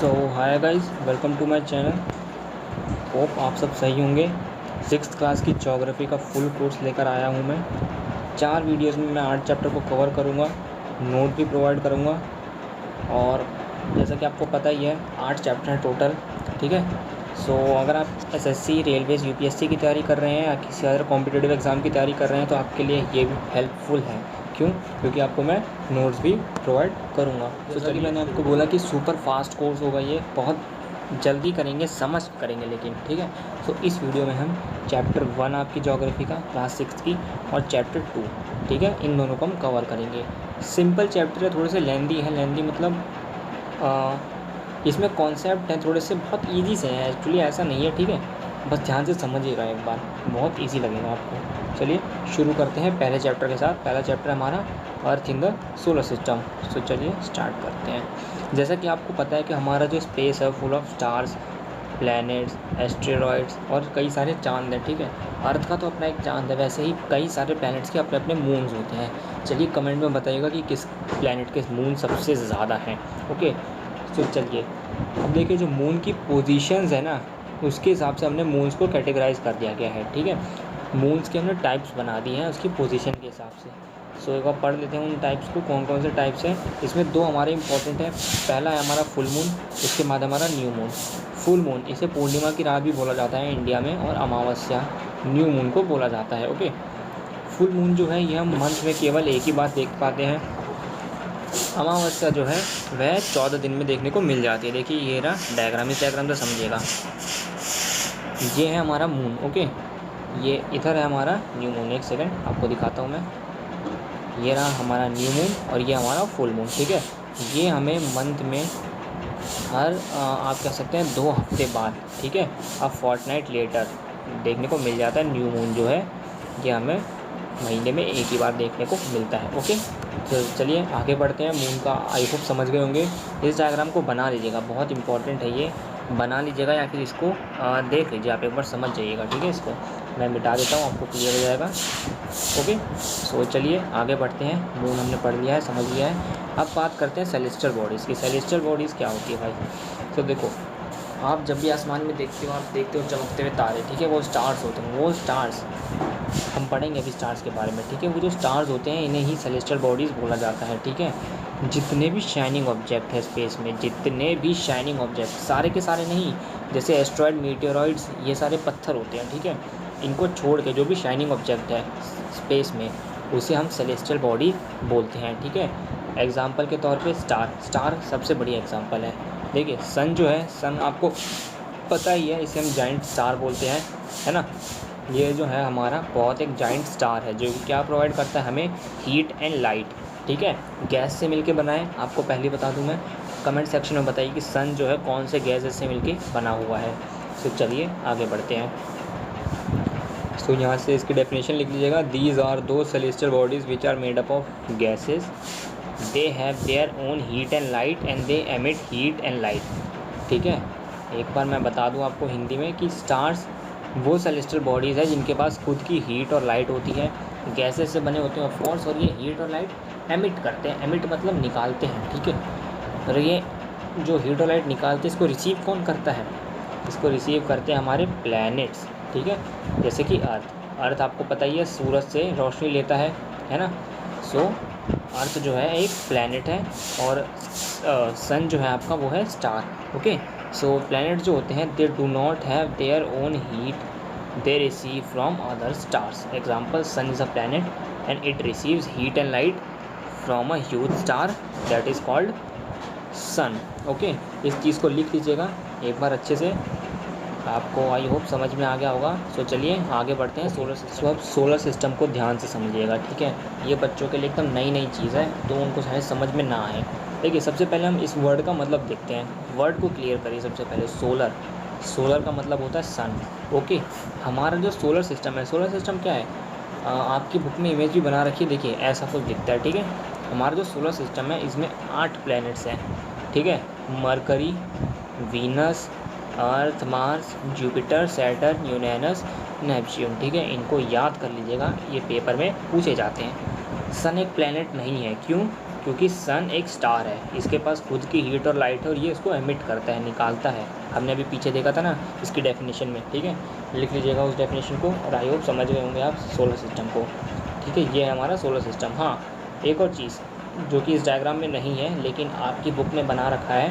So hi guys, welcome to my channel. Hope आप सब सही होंगे। सिक्स्थ क्लास की ज्योग्राफी का फुल कोर्स लेकर आया हूँ मैं। 4 वीडियोस में मैं 8 चैप्टर को कवर करूँगा, नोट भी प्रोवाइड करूँगा। और जैसा कि आपको पता ही है 8 चैप्टर हैं टोटल, ठीक है। सो अगर आप एसएससी, रेलवेज, यूपीएससी की तैयारी कर रहे हैं या किसी अदर कॉम्पिटिटिव एग्ज़ाम की तैयारी कर रहे हैं तो आपके लिए ये भी हेल्पफुल है। क्यों? क्योंकि आपको मैं नोट्स भी प्रोवाइड करूँगा। जैसा कि मैंने आपको बोला कि सुपर फास्ट कोर्स होगा, ये बहुत जल्दी करेंगे, समझ करेंगे लेकिन, ठीक है। सो इस वीडियो में हम चैप्टर 1 आपकी ज्योग्राफी का क्लास 6 की और चैप्टर 2, ठीक है, इन दोनों को हम कवर करेंगे। सिंपल चैप्टर है, थोड़े से लेंदी है। लेंदी मतलब इसमें कॉन्सेप्ट हैं थोड़े से बहुत इजी से हैं, एक्चुअली ऐसा नहीं है, ठीक है। बस ध्यान से समझिएगा एक बार, बहुत इजी लगेगा आपको। चलिए शुरू करते हैं पहले चैप्टर के साथ। पहला चैप्टर हमारा अर्थ इन द सोलर सिस्टम। तो चलिए स्टार्ट करते हैं। जैसा कि आपको पता है कि हमारा जो स्पेस है full of stars, planets, asteroids और कई सारे चांद हैं, ठीक है। अर्थ का तो अपना एक चांद है, वैसे ही कई सारे प्लैनेट्स के अपने अपने मून्स होते हैं। चलिए कमेंट में बताइएगा कि किस प्लैनेट के मून सबसे ज़्यादा हैं, ओके। तो चलिए अब देखिए, जो मून की पोजीशंस है ना, उसके हिसाब से हमने मून्स को कैटेगराइज कर दिया गया है, ठीक है। मून्स के हमने टाइप्स बना दिए हैं उसकी पोजीशन के हिसाब से। सो एक बार पढ़ लेते हैं उन टाइप्स को, कौन कौन से टाइप्स हैं। इसमें 2 हमारे इंपॉर्टेंट हैं। पहला है हमारा फुल मून, उसके बाद हमारा न्यू मून। फुल मून इसे पूर्णिमा की रात भी बोला जाता है इंडिया में, और अमावस्या न्यू मून को बोला जाता है, ओके। फुल मून जो है यह हम मंथ में केवल एक ही बार देख पाते हैं। अमावस्या जो है वह 14 दिन में देखने को मिल जाती है। देखिए ये रहा डायग्राम, इस डायग्राम से समझिएगा। ये है हमारा मून, ओके। ये इधर है हमारा न्यू मून। एक सेकंड आपको दिखाता हूँ मैं। ये रहा हमारा न्यू मून और ये हमारा फुल मून, ठीक है। ये हमें मंथ में हर आप कह सकते हैं 2 हफ्ते बाद, ठीक है, अब फोर्टनाइट लेटर देखने को मिल जाता है। न्यू मून जो है ये हमें महीने में एक ही बार देखने को मिलता है, ओके। तो चलिए आगे बढ़ते हैं। मून का आई होप समझ गए होंगे। इस डायग्राम को बना लीजिएगा, बहुत इंपॉर्टेंट है ये, बना लीजिएगा या फिर इसको देख लीजिए, आप एक बार समझ जाइएगा, ठीक है। इसको मैं मिटा देता हूँ, आपको क्लियर हो जाएगा, ओके। सो चलिए आगे बढ़ते हैं। मून हमने पढ़ लिया है, समझ लिया है। अब बात करते हैं सेलेस्टियल बॉडीज़ की। सेलेस्टियल बॉडीज़ क्या होती है भाई? तो देखो, आप जब भी आसमान में देखते हो, आप देखते हो चमकते हुए तारे, ठीक है, वो स्टार्स होते हैं। वो स्टार्स हम पढ़ेंगे अभी स्टार्स के बारे में, ठीक है। वो जो स्टार्स होते हैं इन्हें ही सेलेस्टियल बॉडीज़ बोला जाता है, ठीक है। जितने भी शाइनिंग ऑब्जेक्ट है स्पेस में, जितने भी शाइनिंग ऑब्जेक्ट, सारे के सारे नहीं, जैसे एस्ट्रॉयड, मीटियोरॉइड्स, ये सारे पत्थर होते हैं, ठीक है। इनको छोड़ के जो भी शाइनिंग ऑब्जेक्ट है स्पेस में, उसे हम सेलेस्टियल बॉडी बोलते हैं, ठीक है। एग्जाम्पल के तौर पे स्टार सबसे बड़ी एग्जाम्पल है। देखिए सन जो है, सन आपको पता ही है, इसे हम जाइंट स्टार बोलते हैं, है ना। ये जो है हमारा बहुत एक जाइंट स्टार है, जो क्या प्रोवाइड करता है हमें, हीट एंड लाइट, ठीक है। गैस से मिलके बना है, आपको पहले बता दूं मैं। कमेंट सेक्शन में बताइए कि सन जो है कौन से गैसेस से मिलके बना हुआ है। तो चलिए आगे बढ़ते हैं। तो यहाँ से इसकी डेफिनेशन लिख लीजिएगा। दीज आर दो celestial bodies which are made up of gases, they have their own heat and light and they emit heat and light, ठीक है। एक बार मैं बता दूं आपको हिंदी में कि स्टार्स वो सेलेस्टियल बॉडीज़ है जिनके पास खुद की हीट और लाइट होती है, गैसेस से बने होते हैं ऑफ कोर्स, और ये हीट और लाइट एमिट करते हैं। एमिट मतलब निकालते हैं, ठीक है। और ये जो हीट और लाइट निकालते हैं, इसको रिसीव कौन करता है? इसको रिसीव करते हैं हमारे प्लैनेट्स, ठीक है। जैसे कि अर्थ आपको पता ही है सूरज से रोशनी लेता है ना। सो अर्थ जो है एक प्लैनेट है, और सन जो है आपका वो है स्टार, ओके। सो प्लैनेट जो होते हैं they do not have their own heat, they receive from other stars. Example, sun is a planet and it receives heat and light from a huge star that is called sun, okay. इस चीज़ को लिख लीजिएगा एक बार अच्छे से, आपको I hope समझ में आ गया होगा। सो चलिए आगे बढ़ते हैं। सोलर सिस्टम को ध्यान से समझिएगा, ठीक है। ये बच्चों के लिए एकदम नई नई चीज़ है, तो उनको शायद समझ में ना आए। देखिए सबसे पहले हम इस वर्ड का मतलब देखते हैं। वर्ड को क्लियर करिए सबसे पहले। सोलर का मतलब होता है सन, ओके। हमारा जो सोलर सिस्टम है, सोलर सिस्टम क्या है, आपकी बुक में इमेज भी बना रखी है, देखिए ऐसा कुछ दिखता है, ठीक है। हमारा जो सोलर सिस्टम है इसमें 8 प्लैनेट्स हैं, ठीक है। Mercury, Venus, Earth, Mars, Jupiter, Saturn, Uranus, Neptune, ठीक है। इनको याद कर लीजिएगा, ये पेपर में पूछे जाते हैं। सन एक प्लैनेट नहीं है, क्यों? क्योंकि सन एक स्टार है, इसके पास खुद की हीट और लाइट है और ये इसको एमिट करता है, निकालता है। हमने अभी पीछे देखा था ना इसकी डेफिनेशन में, ठीक है। लिख लीजिएगा उस डेफिनेशन को और आई होप समझ गए होंगे आप सोलर सिस्टम को, ठीक है। ये है हमारा सोलर सिस्टम। हाँ, एक और चीज़ जो कि इस डायग्राम में नहीं है लेकिन आपकी बुक में बना रखा है,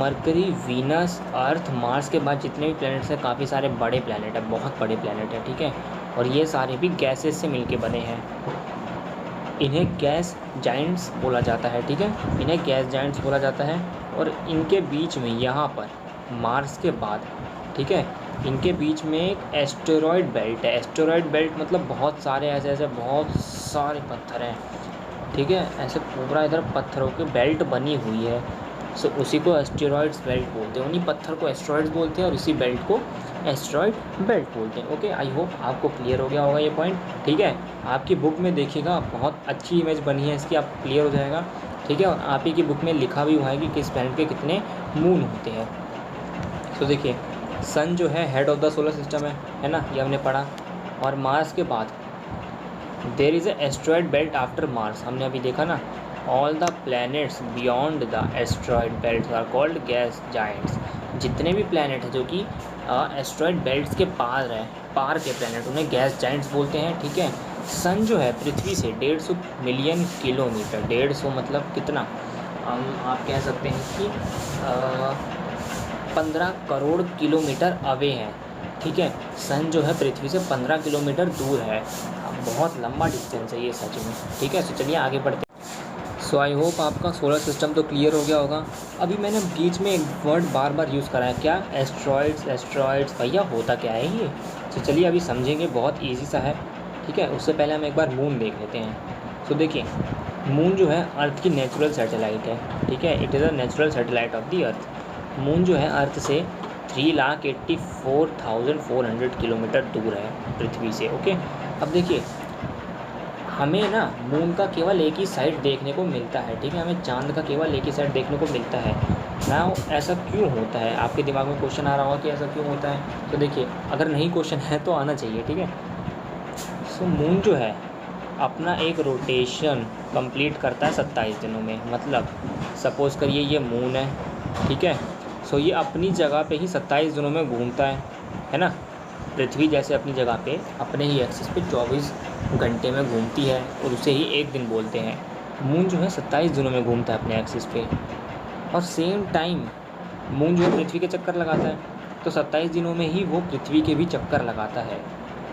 मरकरी, वीनस, अर्थ, मार्स के बाद जितने भी प्लैनेट्स हैं काफ़ी सारे बड़े प्लैनेट हैं, बहुत बड़े प्लैनेट हैं, ठीक है। और ये सारे भी गैसेस से मिलके बने हैं। इन्हें गैस जाइंट्स बोला जाता है, ठीक है। इन्हें गैस जाइंट्स बोला जाता है। और इनके बीच में यहाँ पर मार्स के बाद, ठीक है, इनके बीच में एक एस्टेरॉयड बेल्ट है। एस्टेरॉयड बेल्ट मतलब बहुत सारे ऐसे ऐसे बहुत सारे पत्थर हैं, ठीक है। ऐसे पूरा इधर पत्थरों की बेल्ट बनी हुई है। सो उसी को एस्टेरॉयड्स बेल्ट बोलते हैं। उन्हीं पत्थर को एस्टेरॉयड्स बोलते हैं और इसी बेल्ट को एस्टेरॉयड बेल्ट बोलते हैं। ओके, आई होप आपको क्लियर हो गया होगा ये पॉइंट, ठीक है। आपकी बुक में देखिएगा बहुत अच्छी इमेज बनी है इसकी, आप क्लियर हो जाएगा, ठीक है। और आप ही की बुक में लिखा भी हुआ है कि किस प्लैनेट के कितने मून होते हैं। तो देखिए, सन जो है head of the solar system है ना, ये हमने पढ़ा। और मार्स के बाद there is a asteroid belt after Mars, हमने अभी देखा ना। All the planets beyond the asteroid belt are called gas giants. जितने भी प्लैनेट हैं जो कि एस्टेरॉयड बेल्ट्स के पार के प्लैनेट, उन्हें गैस जाइंट्स बोलते हैं, ठीक है। सन जो है पृथ्वी से 150 मिलियन किलोमीटर, 150 मतलब कितना, आप कह सकते हैं कि 15 करोड़ किलोमीटर अवे है, ठीक है। सन जो है पृथ्वी से 15 किलोमीटर दूर है। बहुत लंबा डिस्टेंस है ये सच में, ठीक है। तो चलिए आगे बढ़ते हैं। सो आई होप आपका सोलर सिस्टम तो क्लियर हो गया होगा। अभी मैंने बीच में एक वर्ड बार बार यूज़ करा है, क्या, एस्ट्रॉइड्स। एस्ट्रॉइड्स भैया होता क्या है ये? तो चलिए अभी समझेंगे, बहुत ईजी सा है, ठीक है। उससे पहले हम एक बार मून देख लेते हैं। तो देखिए, मून जो है अर्थ की नेचुरल सैटेलाइट है, ठीक है। It is a natural satellite of the earth. Moon जो है अर्थ से 3,84,400 किलोमीटर दूर है पृथ्वी से, ओके। अब देखिए, हमें ना मून का केवल एक ही साइड देखने को मिलता है, ठीक है। हमें चांद का केवल एक ही साइड देखने को मिलता है ना। ऐसा क्यों होता है? आपके दिमाग में क्वेश्चन आ रहा होगा कि ऐसा क्यों होता है। तो देखिए, अगर नहीं क्वेश्चन है तो आना चाहिए, ठीक है। सो मून जो है अपना एक रोटेशन कंप्लीट करता है 27 दिनों में। मतलब सपोज़ करिए ये मून है, ठीक है। सो ये अपनी जगह पे ही 27 दिनों में घूमता है ना। पृथ्वी जैसे अपनी जगह पे अपने ही एक्सिस पे 24 घंटे में घूमती है और उसे ही एक दिन बोलते हैं। मून जो है 27 दिनों में घूमता है अपने एक्सिस पे। और सेम टाइम मून जो है पृथ्वी के चक्कर लगाता है, तो 27 दिनों में ही वो पृथ्वी के भी चक्कर लगाता है,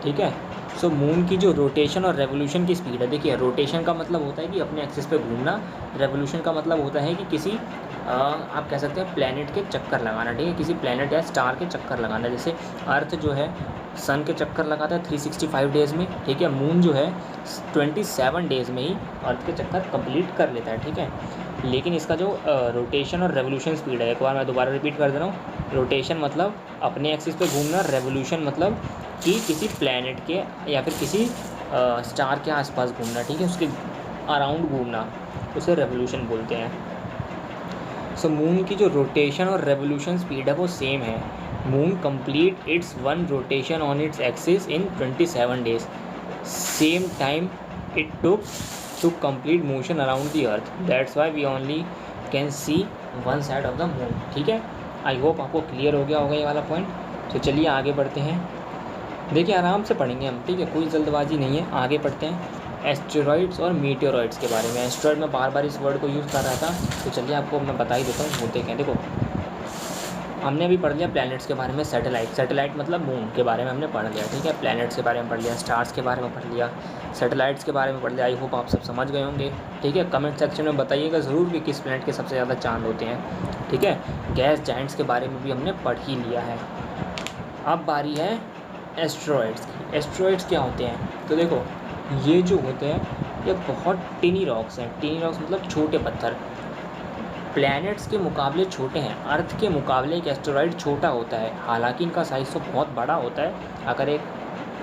ठीक है। सो मून की जो रोटेशन और रेवोल्यूशन की स्पीड है, देखिए रोटेशन का मतलब होता है कि अपने एक्सिस पे घूमना, रेवोल्यूशन का मतलब होता है कि किसी आप कह सकते हैं प्लैनेट के चक्कर लगाना, ठीक है। किसी प्लैनेट या स्टार के चक्कर लगाना। जैसे अर्थ जो है सन के चक्कर लगाता है 365 डेज़ में, ठीक है। मून जो है 27 डेज़ में ही अर्थ के चक्कर कंप्लीट कर लेता है, ठीक है। लेकिन इसका जो रोटेशन और रेवोल्यूशन स्पीड है, एक बार मैं दोबारा रिपीट कर दे रहा हूँ। रोटेशन मतलब अपने एक्सिस पे घूमना, रेवोल्यूशन मतलब कि किसी प्लैनेट के या फिर किसी स्टार के आसपास घूमना, ठीक है, उसके अराउंड घूमना, उसे रेवोल्यूशन बोलते हैं। सो मून की जो रोटेशन और रेवोल्यूशन स्पीड है वो सेम है। Moon complete its one rotation on its axis in 27 days, same time it took to complete motion around the earth. That's why we only can see one side of the moon, ठीक है। I hope आपको clear हो गया होगा ये वाला point. तो चलिए आगे बढ़ते हैं। देखिए आराम से पढ़ेंगे हम, ठीक है, कोई जल्दबाजी नहीं है। आगे पढ़ते हैं एस्टेरॉइड्स और मीटेओरॉइड्स के बारे में। एस्टेरॉइड में बार बार इस वर्ड को यूज़ कर रहा था, तो चलिए आपको मैं बता ही देता हूँ होते क्या। देखो, हमने अभी पढ़ लिया प्लैनेट्स के बारे में, सैटेलाइट मतलब मून के बारे में हमने पढ़ लिया, ठीक है। प्लैनेट्स के बारे में पढ़ लिया, स्टार्स के बारे में पढ़ लिया, सैटेलाइट्स के बारे में पढ़ लिया। आई होप आप सब समझ गए होंगे, ठीक है। कमेंट सेक्शन में बताइएगा ज़रूर कि किस प्लैनेट के सबसे ज़्यादा चांद होते हैं, ठीक है। गैस जाइंट्स के बारे में भी हमने पढ़ ही लिया है। अब बारी है एस्टेरॉइड्स की। एस्टेरॉइड्स क्या होते हैं? तो देखो, ये जो होते हैं ये बहुत टिनी रॉक्स हैं। टिनी रॉक्स मतलब छोटे पत्थर, प्लैनेट्स के मुकाबले छोटे हैं। अर्थ के मुकाबले एक एस्टेरॉइड छोटा होता है, हालांकि इनका साइज़ तो बहुत बड़ा होता है। अगर एक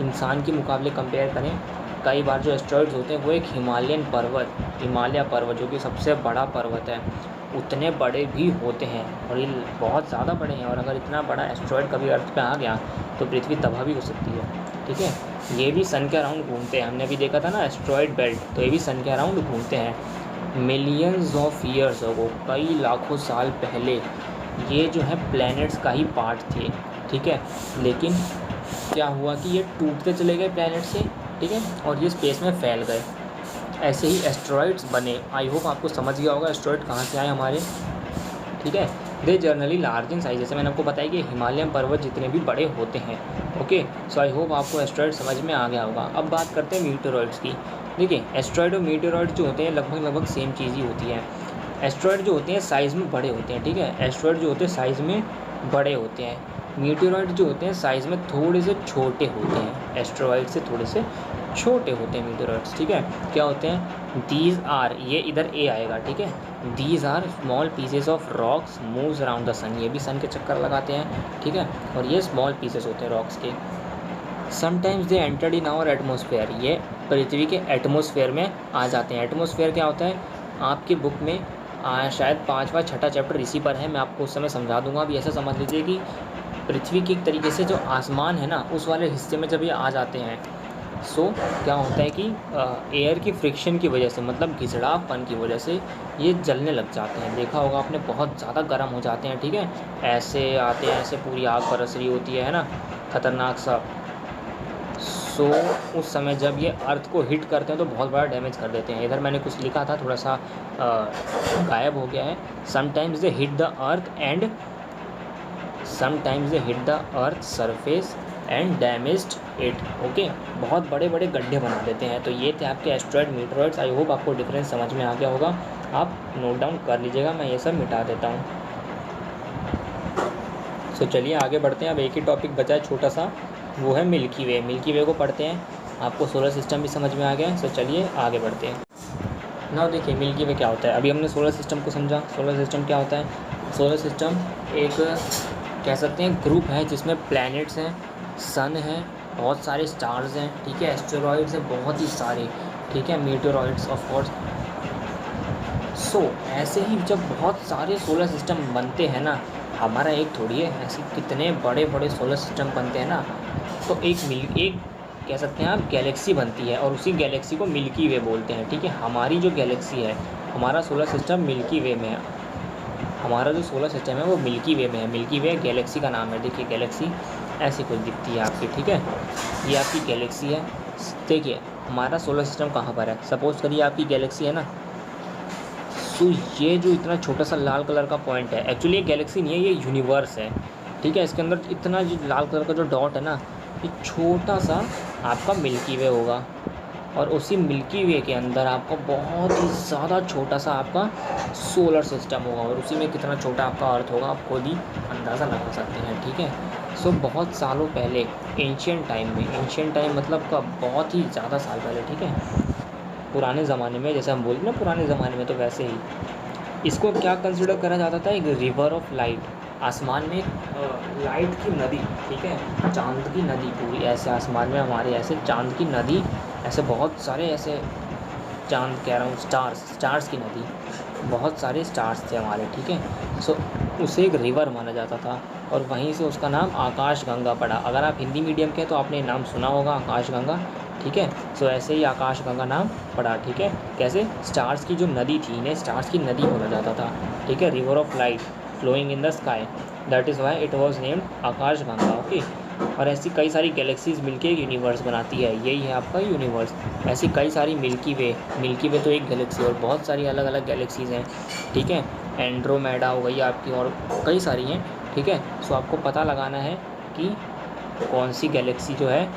इंसान के मुकाबले कंपेयर करें, कई बार जो एस्टेरॉइड्स होते हैं वो एक हिमालय पर्वत जो कि सबसे बड़ा पर्वत है, उतने बड़े भी होते हैं और ये बहुत ज़्यादा बड़े हैं। और अगर इतना बड़ा एस्टेरॉइड कभी अर्थ पे आ गया तो पृथ्वी तबाह भी हो सकती है, ठीक है। ये भी सन के अराउंड घूमते हैं, हमने अभी देखा था ना एस्टेरॉइड बेल्ट, तो ये भी सन के अराउंड घूमते हैं। मिलियंस ऑफ ईयर्स अगो, कई लाखों साल पहले ये जो है प्लैनेट्स का ही पार्ट थे, ठीक है। लेकिन क्या हुआ कि ये टूटते चले गए प्लैनेट से, ठीक है, और ये स्पेस में फैल गए। ऐसे ही एस्ट्रॉइड्स बने। आई होप आपको समझ गया होगा एस्ट्रॉइड कहाँ से आए हमारे, ठीक है। दे जर्नली लार्ज इन साइज, जैसे मैंने आपको बताया कि हिमालयन पर्वत जितने भी बड़े होते हैं। ओके, सो आई होप आपको एस्ट्रॉइड समझ में आ गया होगा। अब बात करते हैं मीटेरॉइड्स की। देखिए एस्ट्रॉइड और मीटेरॉइड जो होते हैं लगभग सेम चीज़ ही होती है। एस्ट्रॉइड जो होते हैं साइज़ में बड़े होते हैं, ठीक है। एस्ट्रॉइड जो होते हैं साइज़ में बड़े होते हैं। मीटेरॉइड जो होते हैं साइज़ में थोड़े से छोटे होते हैं। एस्ट्रॉइड से थोड़े से छोटे होते हैं मीटेरॉइड्स, ठीक है। क्या होते हैं? दीज आर, ये इधर ए आएगा, ठीक है। These are small pieces of rocks moves around the sun, ये भी सन के चक्कर लगाते हैं, ठीक है। और ये स्मॉल पीसेस होते हैं रॉक्स के। Sometimes they entered in our atmosphere, ये पृथ्वी के एटमोसफेयर में आ जाते हैं। एटमोसफेयर क्या होता है? आपकी बुक में शायद 5वां 6ठा चैप्टर इसी पर है, मैं आपको उस समय समझा दूंगा। अभी ऐसा समझ लीजिए कि पृथ्वी की एक तरीके से जो आसमान है ना, उस वाले हिस्से में जब ये आ जाते हैं, सो क्या होता है कि एयर की फ्रिक्शन की वजह से, मतलब घिसड़ापन की वजह से ये जलने लग जाते हैं। देखा होगा आपने, बहुत ज़्यादा गर्म हो जाते हैं, ठीक है। ऐसे आते हैं, ऐसे पूरी आग बरस रही होती है ना, खतरनाक सा। सो उस समय जब ये अर्थ को हिट करते हैं तो बहुत बड़ा डैमेज कर देते हैं। इधर मैंने कुछ लिखा था, थोड़ा सा गायब हो गया है। Sometimes they hit the earth and sometimes they hit the earth surface and damaged it. Okay, बहुत बड़े बड़े गड्ढे बना देते हैं। तो ये थे आपके एस्ट्रॉइड मीटेरॉइड्स। आई होप आपको डिफरेंस समझ में आ गया होगा। आप नोट डाउन कर लीजिएगा, मैं ये सब मिटा देता हूँ। सो चलिए आगे बढ़ते हैं। अब एक ही टॉपिक बचा है छोटा सा, वो है मिल्की वे। मिल्की वे को पढ़ते हैं। आपको सोलर सिस्टम भी समझ में आ गया है। सो चलिए आगे बढ़ते हैं। ना देखिए मिल्की वे क्या होता है। अभी हमने सोलर सिस्टम को समझा। सोलर सिस्टम क्या होता है? सोलर सिस्टम एक कह सकते हैं ग्रुप है जिसमें प्लैनेट्स हैं, सन है, बहुत सारे स्टार्स हैं, ठीक है। एस्टेरॉइड्स हैं बहुत ही सारे, ठीक है। Meteoroids of course. सो ऐसे ही जब बहुत सारे सोलर सिस्टम बनते हैं ना, हमारा एक थोड़ी है, ऐसे कितने बड़े बड़े सोलर सिस्टम बनते हैं ना, तो एक कह सकते हैं आप गैलेक्सी बनती है, और उसी गैलेक्सी को मिल्की वे बोलते हैं, ठीक है। हमारी जो गैलेक्सी है, हमारा सोलर सिस्टम मिल्की वे में है। हमारा जो सोलर सिस्टम है वो मिल्की वे में है। मिल्की वे गैलेक्सी का नाम है। देखिए गैलेक्सी ऐसी कुछ दिखती है आपकी, ठीक है। ये आपकी गैलेक्सी है। देखिए हमारा सोलर सिस्टम कहाँ पर है। सपोज़ करिए आपकी गैलेक्सी है ना, तो ये जो इतना छोटा सा लाल कलर का पॉइंट है, एक्चुअली ये गैलेक्सी नहीं है, ये यूनिवर्स है, ठीक है। इसके अंदर इतना जो लाल कलर का जो डॉट है ना, ये छोटा सा आपका मिल्की वे होगा। और उसी मिल्की वे के अंदर आपका बहुत ही ज़्यादा छोटा सा आपका सोलर सिस्टम होगा, और उसी में कितना छोटा आपका अर्थ होगा आप खुद ही अंदाज़ा लगा सकते हैं, ठीक है। सो बहुत सालों पहले, एंशियंट टाइम में, एंशियंट टाइम मतलब कब, बहुत ही ज़्यादा साल पहले, ठीक है, पुराने ज़माने में, जैसे हम बोलते हैं ना पुराने ज़माने में, तो वैसे ही इसको क्या कंसिडर करा जाता था? एक रिवर ऑफ लाइट। आसमान में लाइट की नदी, ठीक है, चांद की नदी पूरी, ऐसे आसमान में हमारे ऐसे चांद की नदी, ऐसे बहुत सारे ऐसे चांद कह रहा हूँ, स्टार्स की नदी, बहुत सारे स्टार्स थे हमारे, ठीक है। सो उसे एक रिवर माना जाता था, और वहीं से उसका नाम आकाश गंगा पड़ा। अगर आप हिंदी मीडियम के हैं तो आपने नाम सुना होगा आकाश गंगा, ठीक है। सो ऐसे ही आकाश गंगा नाम पड़ा, ठीक है। कैसे? स्टार्स की जो नदी थी, इन्हें स्टार्स की नदी बोला जाता था, ठीक है। River of light flowing in the sky, that is why it was named Akash Ganga, okay. और ऐसी कई सारी गैलेक्सीज मिलके एक यूनिवर्स बनाती है, यही है आपका यूनिवर्स। ऐसी कई सारी मिल्की वे तो एक गैलेक्सी, और बहुत सारी अलग अलग गैलेक्सीज़ हैं, ठीक है। एंड्रोमेडा हो गई आपकी, और कई सारी हैं, ठीक है। सो आपको पता लगाना है कि कौन सी गैलेक्सी जो है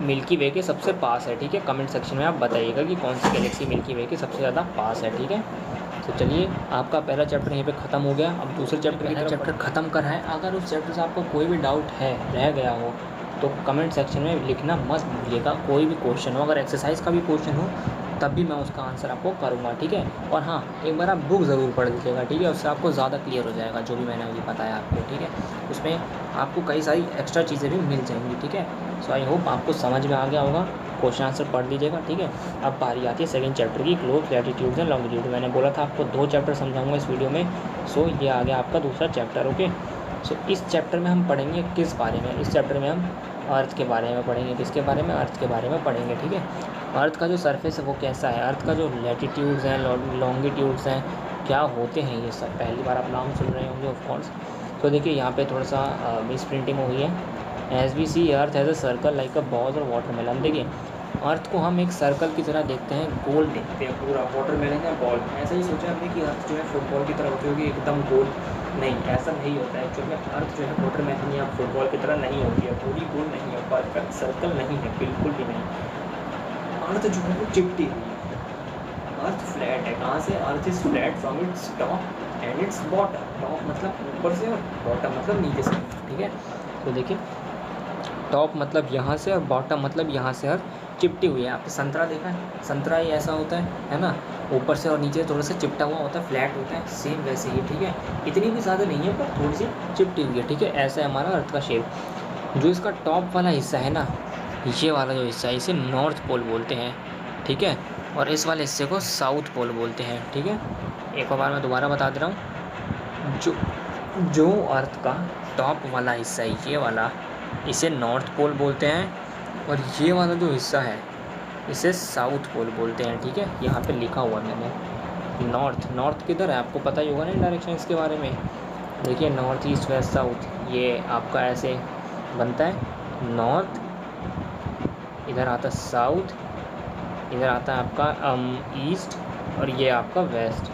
मिल्की वे के सबसे पास है, ठीक है। कमेंट सेक्शन में आप बताइएगा कि कौन सी गैलेक्सी मिल्की वे के सबसे ज़्यादा पास है, ठीक है। तो चलिए आपका पहला चैप्टर यहीं पे ख़त्म हो गया। अब दूसरे चैप्टर की तरफ चैप्टर ख़त्म कर है। अगर उस चैप्टर से आपको कोई भी डाउट है, रह गया हो, तो कमेंट सेक्शन में लिखना मत भूलिएगा। कोई भी क्वेश्चन हो, अगर एक्सरसाइज का भी क्वेश्चन हो, तब भी मैं उसका आंसर आपको करूँगा, ठीक है। और हाँ, एक बार आप बुक ज़रूर पढ़ लीजिएगा, ठीक है। उससे आपको ज़्यादा क्लियर हो जाएगा जो भी मैंने अभी बताया आपको, ठीक है। उसमें आपको कई सारी एक्स्ट्रा चीज़ें भी मिल जाएंगी, ठीक है। सो आई होप आपको समझ में आ गया होगा। क्वेश्चन आंसर पढ़ लीजिएगा, ठीक है। अब बारी आती है सेकंड चैप्टर की, ग्लोब, लैटिट्यूड एंड लॉन्गिट्यूड। मैंने बोला था आपको 2 चैप्टर समझाऊंगा इस वीडियो में। सो ये आ गया आपका दूसरा चैप्टर, ओके। सो इस चैप्टर में हम पढ़ेंगे किस बारे में? इस चैप्टर में हम अर्थ के बारे में पढ़ेंगे। किसके बारे में? अर्थ के बारे में पढ़ेंगे, ठीक है। अर्थ का जो सरफेस है वो कैसा है, अर्थ का जो लैटिट्यूड्स हैं, लॉन्गिट्यूड्स हैं, क्या होते हैं ये सब, पहली बार आप नाम सुन रहे होंगे ऑफ कोर्स। तो देखिए यहाँ पे थोड़ा सा मिस प्रिंटिंग हुई है। As we see earth has a circle like a ball और वाटरमेलन। देखिए अर्थ को हम एक सर्कल की तरह देखते हैं, गोल देखते हैं पूरा, वाटरमेलन या बॉल। ऐसा ही सोचा हमने कि अर्थ जो है फुटबॉल की तरह होती होगी एकदम गोल, नहीं ऐसा नहीं होता है। एक्चुअली अर्थ जो है वाटरमेलन या फुटबॉल की तरह नहीं होती है, पूरी गोल नहीं है, परफेक्ट सर्कल नहीं है, बिल्कुल भी नहीं। अर्थ जो है वो चिपटी हुई है, अर्थ फ्लैट है। कहाँ से? Earth is flat from its top and it's bottom. Top मतलब ऊपर से और बॉटम मतलब नीचे से, ठीक है। तो देखिए टॉप मतलब यहाँ से और बॉटम मतलब यहाँ से अर्थ चिपटी हुई है। आपने संतरा देखा है, संतरा ही ऐसा होता है ना, ऊपर से और नीचे थोड़ा सा चिपटा हुआ होता है, फ्लैट होता है, सेम वैसे ही, ठीक है। इतनी भी ज़्यादा नहीं है पर थोड़ी सी चिपटी हुई है, ठीक है। ऐसा है हमारा अर्थ का शेप। जो इसका टॉप वाला हिस्सा है ना, ये वाला जो हिस्सा है इसे नॉर्थ पोल बोलते हैं, ठीक है। और इस वाले हिस्से को साउथ पोल बोलते हैं, ठीक है। एक बार मैं दोबारा बता दे रहा हूँ, जो जो अर्थ का टॉप वाला हिस्सा है ये वाला, इसे नॉर्थ पोल बोलते हैं, और ये वाला जो हिस्सा है इसे साउथ पोल बोलते हैं, ठीक है। यहाँ पे लिखा हुआ मैंने नॉर्थ। नॉर्थ किधर है आपको पता ही होगा ना डायरेक्शन इसके बारे में। देखिए नॉर्थ ईस्ट वेस्ट साउथ, ये आपका ऐसे बनता है, नॉर्थ इधर आता है, साउथ इधर आता है आपका ईस्ट, और ये आपका वेस्ट,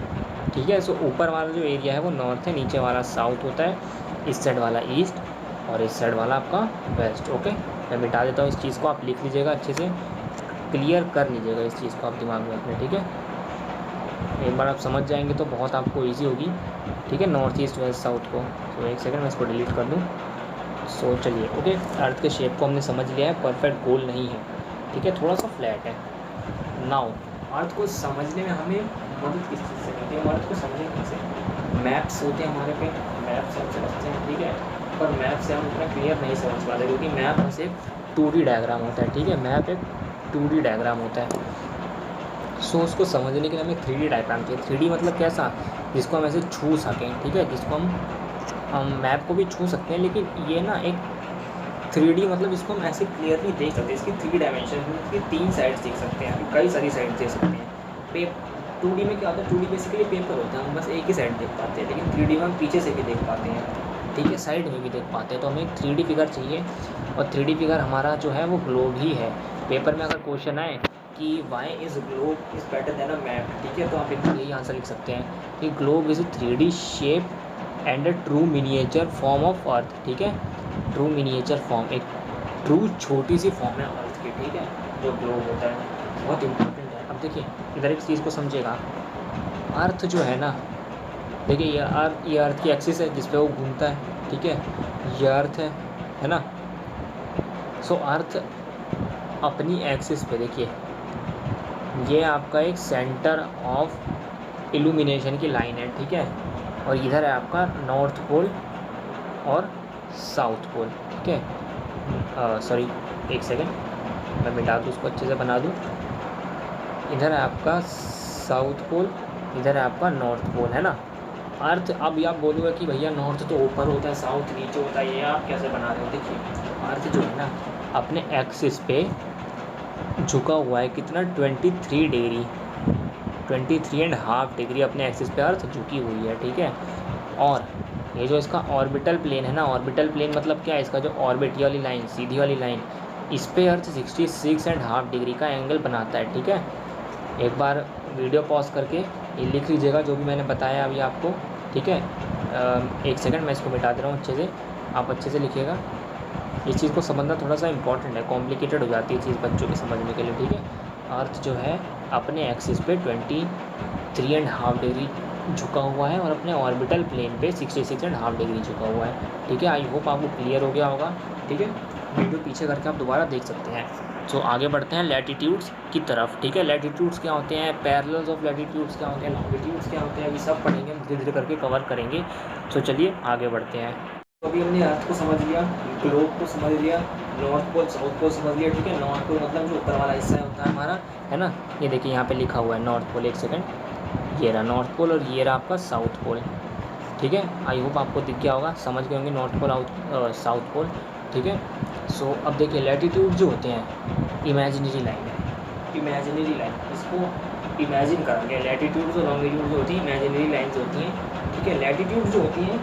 ठीक है। सो ऊपर वाला जो एरिया है वो नॉर्थ है, नीचे वाला साउथ होता है, इस साइड वाला ईस्ट और इस साइड वाला आपका वेस्ट, ओके। मैं मिटा देता हूँ इस चीज़ को, आप लिख लीजिएगा अच्छे से, क्लियर कर लीजिएगा इस चीज़ को आप दिमाग में अपने, ठीक है। एक बार आप समझ जाएंगे तो बहुत आपको ईजी होगी, ठीक है, नॉर्थ ईस्ट वेस्ट साउथ को। तो एक सेकंड मैं इसको डिलीट कर दूँ। सो चलिए, ओके, अर्थ के शेप को हमने समझ लिया है, परफेक्ट गोल नहीं है, ठीक है, थोड़ा सा फ्लैट है। नाउ अर्थ को समझने में हमें मदद किस चीज़ से मिलती है, हम अर्थ को समझें कैसे? मैप्स होते हैं हमारे पे, मैप से हम समझते हैं, ठीक है। पर मैप से हम इतना क्लियर नहीं समझ पाते, क्योंकि मैप बस एक 2D डायग्राम होता है, ठीक है। मैप एक 2D डायग्राम होता है। सो उसको समझने के लिए हमें 3D डायग्राम चाहिए। 3D मतलब कैसा? जिसको हम ऐसे छू सकें, ठीक है, जिसको हम मैप को भी छू सकते हैं, लेकिन ये ना एक 3D मतलब इसको हम ऐसे क्लियरली देख सकते हैं, इसकी 3 डायमेंशन, इसकी 3 साइड्स देख सकते हैं, कई सारी साइड्स देख सकते हैं। 2D में क्या होता है? 2D बेसिकली पेपर होता है, हम बस एक ही साइड देख पाते हैं, लेकिन 3D में हम पीछे से भी देख पाते हैं, ठीक है, साइड में भी देख पाते हैं। तो हमें एक 3D फिगर चाहिए, और 3D फिगर हमारा जो है वो ग्लोब ही है। पेपर में अगर क्वेश्चन आए कि why is globe is better than a map, ठीक है, तो आप एकदम यही आंसर लिख सकते हैं कि globe is 3D shape and a true miniature form of earth, ठीक है। ट्रू मिनिएचर फॉर्म, एक ट्रू छोटी सी फॉर्म है अर्थ की, ठीक है, जो ग्लोब होता है, बहुत इंपॉर्टेंट है। अब देखिए इधर एक चीज़ को समझिएगा, अर्थ जो है ना, देखिए ये अर्थ की एक्सिस है जिस पे वो घूमता है, ठीक है, ये अर्थ है ना। सो अर्थ अपनी एक्सिस पे देखिए, ये आपका एक सेंटर ऑफ इल्यूमिनेशन की लाइन है, ठीक है, और इधर है आपका नॉर्थ पोल और साउथ पोल, ठीक है। सॉरी एक सेकंड, मैं मिटा दूँ उसको, अच्छे से बना दूँ। इधर है आपका साउथ पोल, इधर है आपका नॉर्थ पोल, है ना। अर्थ, अब आप बोलोगे कि भैया नॉर्थ तो ऊपर होता है, साउथ नीचे होता है, ये आप कैसे बना रहे हो? देखिए अर्थ जो है ना अपने एक्सिस पे झुका हुआ है, कितना 23 डिग्री, 23.5 डिग्री अपने एक्सिस पे अर्थ झुकी हुई है, ठीक है। और ये जो इसका ऑर्बिटल प्लेन है ना, ऑर्बिटल प्लेन मतलब क्या है? इसका जो ऑर्बिट वाली लाइन, सीधी वाली लाइन, इस पे अर्थ 66.5 डिग्री का एंगल बनाता है, ठीक है। एक बार वीडियो पॉज करके ये लिख लीजिएगा जो भी मैंने बताया अभी आपको, ठीक है। एक सेकंड मैं इसको मिटा दे रहा हूँ अच्छे से, आप अच्छे से लिखिएगा। इस चीज़ को समझना थोड़ा सा इंपॉर्टेंट है, कॉम्प्लिकेटेड हो जाती है चीज़ बच्चों के समझने के लिए, ठीक है। अर्थ जो है अपने एक्सिस पे 23.5 डिग्री झुका हुआ है, और अपने ऑर्बिटल प्लेन पे 66.5 डिग्री झुका हुआ है, ठीक है। आई होप आपको क्लियर हो गया होगा, ठीक है। वीडियो पीछे करके आप दोबारा देख सकते हैं। सो आगे बढ़ते हैं लैटिट्यूड्स की तरफ, ठीक है। लैटिट्यूड्स क्या होते हैं, पैरेलल्स ऑफ लैटिट्यूड्स क्या होते हैं, लॉन्गिट्यूड्स क्या होते हैं, ये सब पढ़ेंगे हम, धीरे धीरे करके कवर करेंगे। सो चलिए आगे बढ़ते हैं। तो अभी हमने अर्थ को समझ लिया, ग्लोब को समझ लिया, नॉर्थ पोल साउथ पोल समझ लिया, ठीक है। नॉर्थ पोल मतलब जो ऊपर वाला हिस्सा होता है हमारा, है ना, ये देखिए यहाँ पे लिखा हुआ है नॉर्थ पोल, एक सेकंड, ये रहा नॉर्थ पोल और ये रहा आपका साउथ पोल, ठीक है। आई होप आपको दिख गया होगा, समझ गए होंगे नॉर्थ पोल साउथ पोल, ठीक है। सो अब देखिए लैटिट्यूड जो होते हैं इमेजिनरी लाइन है, इमेजिनरी लाइन, इसको इमेजिन करेंगे। लैटिट्यूड्स और लॉन्गिट्यूड जो होती हैं इमेजिनरी लाइन्स होती हैं, ठीक है। लैटिट्यूड जो होती हैं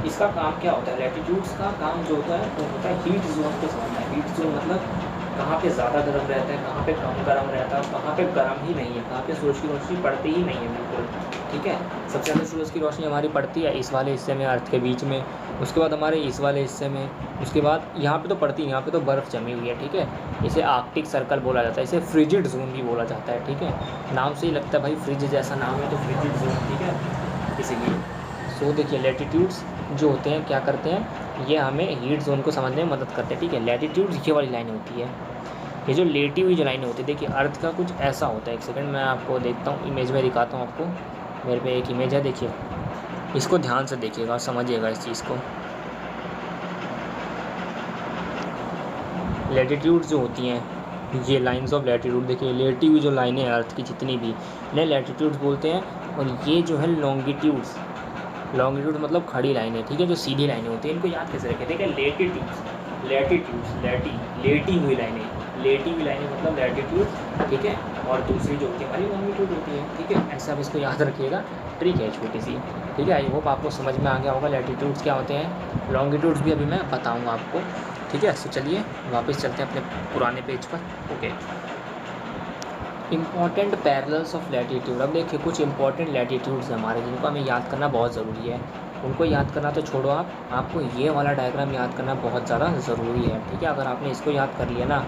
इसका काम क्या होता है, लैटिट्यूड्स का काम जो होता है वो होता है हीट जोन को समझना है। हीट जोन मतलब कहाँ पे ज़्यादा गर्म रहता है, कहाँ पे कम गर्म रहता है, कहाँ पे गर्म ही नहीं है, कहाँ पे सूरज की रोशनी पड़ती ही नहीं है बिल्कुल, ठीक है। सबसे ज़्यादा सूरज की रोशनी हमारी पड़ती है इस वाले हिस्से में, अर्थ के बीच में, उसके बाद हमारे इस वाले हिस्से में, उसके बाद यहाँ पे तो पड़ती है, यहाँ पे तो बर्फ़ जमी हुई है, ठीक है। इसे आर्कटिक सर्कल बोला जाता है, इसे फ्रिजिड जोन भी बोला जाता है, ठीक है। नाम से ही लगता है भाई फ्रिज जैसा नाम है तो फ्रिजिड जोन, ठीक है, इसीलिए। सो देखिए लैटिट्यूड्स जो होते हैं क्या करते हैं, ये हमें हीट जोन को समझने में मदद करते हैं, ठीक है। लैटिट्यूड्स ये वाली लाइन होती है, ये जो लेटी हुई जो लाइन होती है, देखिए अर्थ का कुछ ऐसा होता है। एक सेकंड मैं आपको देखता हूँ, इमेज में दिखाता हूँ आपको। मेरे पे एक इमेज है, देखिए इसको ध्यान से देखिएगा और समझिएगा इस चीज़ को। लैटिट्यूड्स जो होती हैं ये लाइंस ऑफ लैटिट्यूड, देखिए लेटी हुई जो लाइनें हैं अर्थ की जितनी भी, इन्हें लैटिट्यूड्स बोलते हैं। और ये जो है लॉन्गिट्यूड्स, लॉन्गिट्यूड मतलब खड़ी लाइनें, ठीक है, जो सीधी लाइनें होती हैं, इनको याद कैसे रखें, ठीक है। लेटिट्यूड्स, लैटिट्यूड्स, लेटी हुई लाइनें, लेटी हुई लाइनें मतलब लैटिट्यूड, ठीक है। और दूसरी जो होती है हमारी लॉन्गिट्यूड होती है, ठीक है। ऐसा आप इसको याद रखिएगा, ट्रिक है छोटी सी, ठीक है। आई होप आपको समझ में आ गया होगा लैटिट्यूड्स क्या होते हैं, लॉन्गिट्यूड्स भी अभी मैं बताऊँगा आपको, ठीक है। तो चलिए वापस चलते हैं अपने पुराने पेज पर, okay. Important parallels of latitude, अब देखिए कुछ इंपॉर्टेंट लैटिट्यूड्स हैं हमारे जिनको हमें याद करना बहुत ज़रूरी है। उनको याद करना तो छोड़ो आप, आपको ये वाला डायग्राम याद करना बहुत ज़्यादा ज़रूरी है, ठीक है। अगर आपने इसको याद कर लिया ना